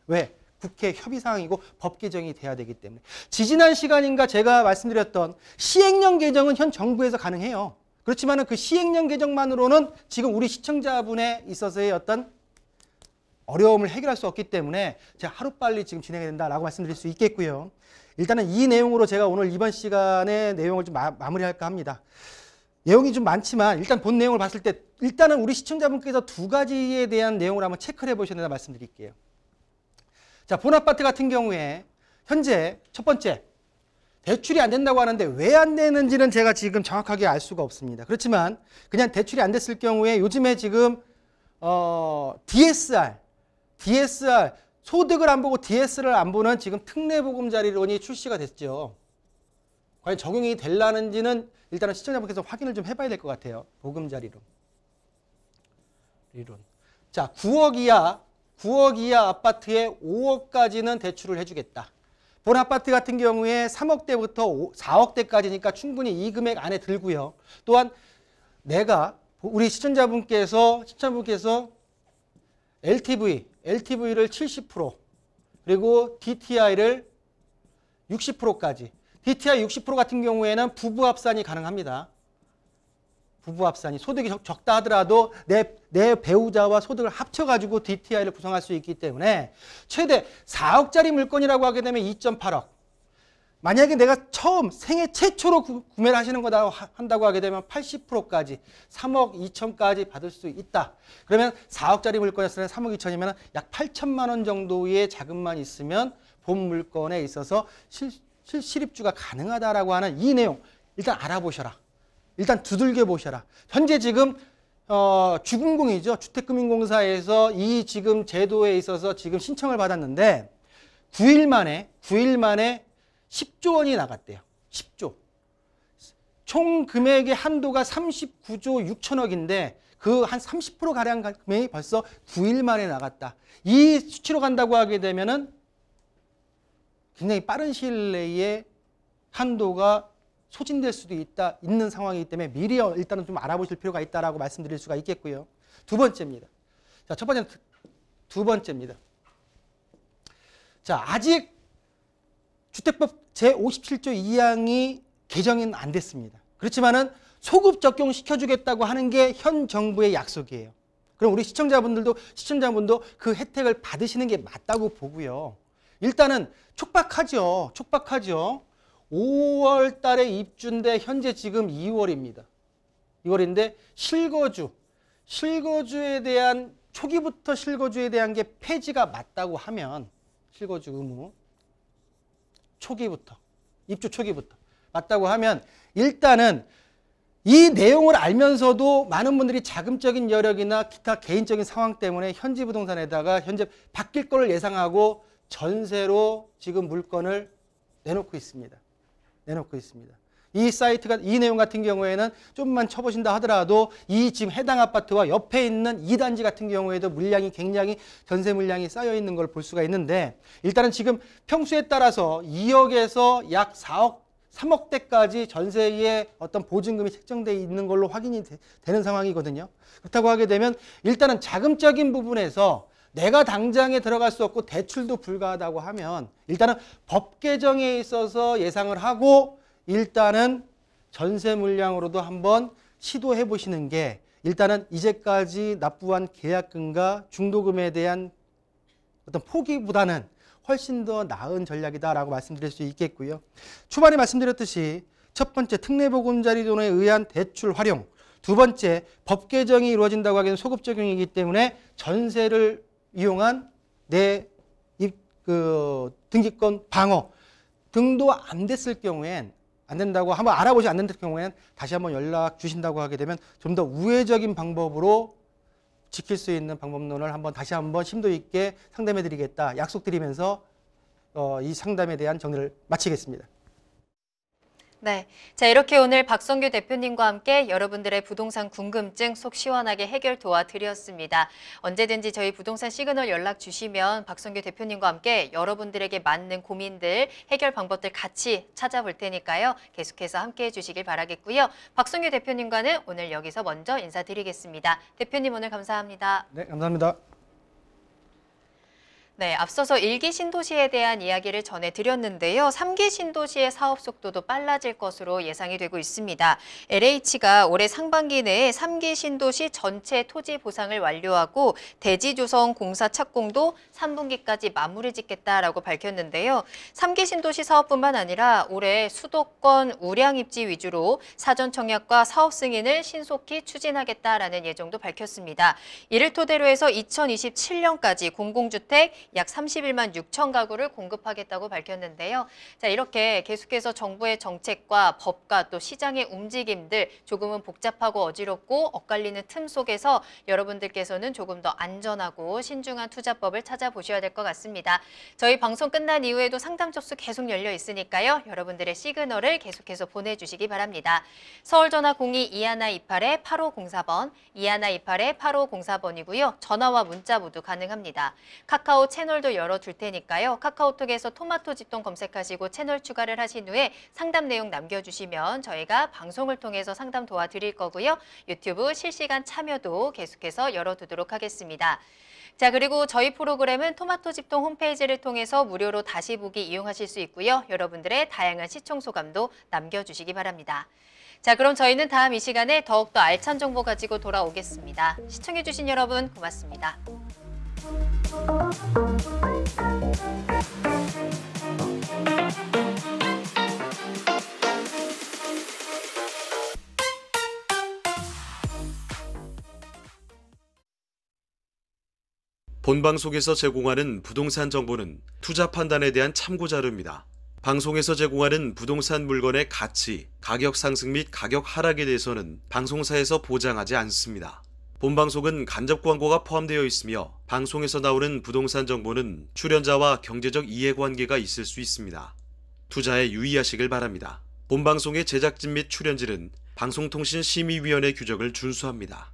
왜? 국회 협의 사항이고 법 개정이 돼야 되기 때문에. 지지난 시간인가 제가 말씀드렸던 시행령 개정은 현 정부에서 가능해요. 그렇지만 그 시행령 개정만으로는 지금 우리 시청자분에 있어서의 어떤 어려움을 해결할 수 없기 때문에 제가 하루빨리 지금 진행해야 된다라고 말씀드릴 수 있겠고요. 일단은 이 내용으로 제가 오늘 이번 시간의 내용을 좀 마무리할까 합니다. 내용이 좀 많지만 일단 본 내용을 봤을 때 일단은 우리 시청자분께서 두 가지에 대한 내용을 한번 체크를 해보셔야 된다 말씀드릴게요. 자, 본 아파트 같은 경우에 현재 첫 번째 대출이 안 된다고 하는데 왜 안 되는지는 제가 지금 정확하게 알 수가 없습니다. 그렇지만 그냥 대출이 안 됐을 경우에 요즘에 지금 DSR 소득을 안 보고 DSR을 안 보는 지금 특례보금자리론이 출시가 됐죠. 과연 적용이 될라는지는 일단은 시청자분께서 확인을 좀 해봐야 될 것 같아요. 보금자리론. 자, 9억 이하 아파트에 5억까지는 대출을 해주겠다. 본 아파트 같은 경우에 3억대부터 4억대까지니까 충분히 이 금액 안에 들고요. 또한 우리 시청자분께서 LTV를 70% 그리고 DTI를 60%까지. DTI 60% 같은 경우에는 부부 합산이 가능합니다. 부부 합산이 소득이 적다 하더라도 내 배우자와 소득을 합쳐가지고 DTI를 구성할 수 있기 때문에 최대 4억짜리 물건이라고 하게 되면 2.8억. 만약에 내가 생애 최초로 구매를 하시는 거다 한다고 하게 되면 80%까지 3억 2천까지 받을 수 있다. 그러면 4억짜리 물건이었을 때 3억 2천이면 약 8천만 원 정도의 자금만 있으면 본 물건에 있어서 실입주가 가능하다라고 하는 이 내용 일단 알아보셔라. 일단 두들겨 보셔라. 현재 지금 주금공이죠. 주택금융공사에서 이 지금 제도에 있어서 지금 신청을 받았는데 9일 만에 10조 원이 나갔대요. 10조. 총 금액의 한도가 39조 6천억인데 그 한 30%가량 금액이 벌써 9일 만에 나갔다. 이 수치로 간다고 하게 되면은 굉장히 빠른 시일 내에 한도가 소진될 수도 있는 상황이기 때문에 미리 일단은 좀 알아보실 필요가 있다라고 말씀드릴 수가 있겠고요. 두 번째입니다. 자, 첫 번째는 두 번째입니다. 자, 아직 주택법 제57조 2항이 개정은 안 됐습니다. 그렇지만은 소급 적용시켜주겠다고 하는 게 현 정부의 약속이에요. 그럼 우리 시청자분도 그 혜택을 받으시는 게 맞다고 보고요. 일단은 촉박하죠. 5월 달에 입주인데 현재 지금 2월입니다. 2월인데 실거주에 대한 초기부터 실거주에 대한 게 폐지가 맞다고 하면 실거주 의무 입주 초기부터 맞다고 하면 일단은 이 내용을 알면서도 많은 분들이 자금적인 여력이나 기타 개인적인 상황 때문에 현지 부동산에다가 현재 바뀔 거를 예상하고 전세로 지금 물건을 내놓고 있습니다. 이 내용 같은 경우에는 좀만 쳐보신다 하더라도 이 지금 해당 아파트와 옆에 있는 2단지 같은 경우에도 물량이 굉장히 전세 물량이 쌓여 있는 걸 볼 수가 있는데 일단은 지금 평수에 따라서 2억에서 약 3억대까지 전세의 어떤 보증금이 책정되어 있는 걸로 확인이 되는 상황이거든요. 그렇다고 하게 되면 일단은 자금적인 부분에서 내가 당장에 들어갈 수 없고 대출도 불가하다고 하면 일단은 법 개정에 있어서 예상을 하고 일단은 전세 물량으로도 한번 시도해 보시는 게 일단은 이제까지 납부한 계약금과 중도금에 대한 어떤 포기보다는 훨씬 더 나은 전략이다라고 말씀드릴 수 있겠고요. 초반에 말씀드렸듯이 첫 번째 특례보금자리론에 의한 대출 활용, 두 번째 법 개정이 이루어진다고 하기에는 소급 적용이기 때문에 전세를 이용한 내 등기권 방어 등도 안 됐을 경우엔 안 된다고 한번 알아보시 안 된다는 경우에는 다시 한번 연락 주신다고 하게 되면 좀 더 우회적인 방법으로 지킬 수 있는 방법론을 다시 한번 심도 있게 상담해 드리겠다 약속드리면서 이 상담에 대한 정리를 마치겠습니다. 네. 자, 이렇게 오늘 박성규 대표님과 함께 여러분들의 부동산 궁금증 속 시원하게 해결 도와드렸습니다. 언제든지 저희 부동산 시그널 연락 주시면 박성규 대표님과 함께 여러분들에게 맞는 고민들, 해결 방법들 같이 찾아볼 테니까요. 계속해서 함께 해주시길 바라겠고요. 박성규 대표님과는 오늘 여기서 먼저 인사드리겠습니다. 대표님 오늘 감사합니다. 네, 감사합니다. 네, 앞서서 1기 신도시에 대한 이야기를 전해드렸는데요. 3기 신도시의 사업 속도도 빨라질 것으로 예상이 되고 있습니다. LH가 올해 상반기 내에 3기 신도시 전체 토지 보상을 완료하고 대지조성 공사 착공도 3분기까지 마무리 짓겠다라고 밝혔는데요. 3기 신도시 사업뿐만 아니라 올해 수도권 우량 입지 위주로 사전 청약과 사업 승인을 신속히 추진하겠다라는 예정도 밝혔습니다. 이를 토대로 해서 2027년까지 공공주택 약 31만 6천 가구를 공급하겠다고 밝혔는데요. 자, 이렇게 계속해서 정부의 정책과 법과 또 시장의 움직임들 조금은 복잡하고 어지럽고 엇갈리는 틈 속에서 여러분들께서는 조금 더 안전하고 신중한 투자법을 찾아보셔야 될 것 같습니다. 저희 방송 끝난 이후에도 상담 접수 계속 열려 있으니까요. 여러분들의 시그널을 계속해서 보내주시기 바랍니다. 서울전화 02-2128-8504번, 2128-8504번이고요. 전화와 문자 모두 가능합니다. 카카오 채널도 열어둘 테니까요. 카카오톡에서 토마토 집동 검색하시고 채널 추가를 하신 후에 상담 내용 남겨주시면 저희가 방송을 통해서 상담 도와드릴 거고요. 유튜브 실시간 참여도 계속해서 열어두도록 하겠습니다. 자, 그리고 저희 프로그램은 토마토 집동 홈페이지를 통해서 무료로 다시 보기 이용하실 수 있고요. 여러분들의 다양한 시청 소감도 남겨주시기 바랍니다. 자, 그럼 저희는 다음 이 시간에 더욱더 알찬 정보 가지고 돌아오겠습니다. 시청해주신 여러분 고맙습니다. 본방송에서 제공하는 부동산 정보는 투자 판단에 대한 참고 자료입니다. 방송에서 제공하는 부동산 물건의 가치, 가격 상승 및 가격 하락에 대해서는 방송사에서 보장하지 않습니다. 본방송은 간접 광고가 포함되어 있으며 방송에서 나오는 부동산 정보는 출연자와 경제적 이해관계가 있을 수 있습니다. 투자에 유의하시길 바랍니다. 본방송의 제작진 및 출연진은 방송통신심의위원회 규정을 준수합니다.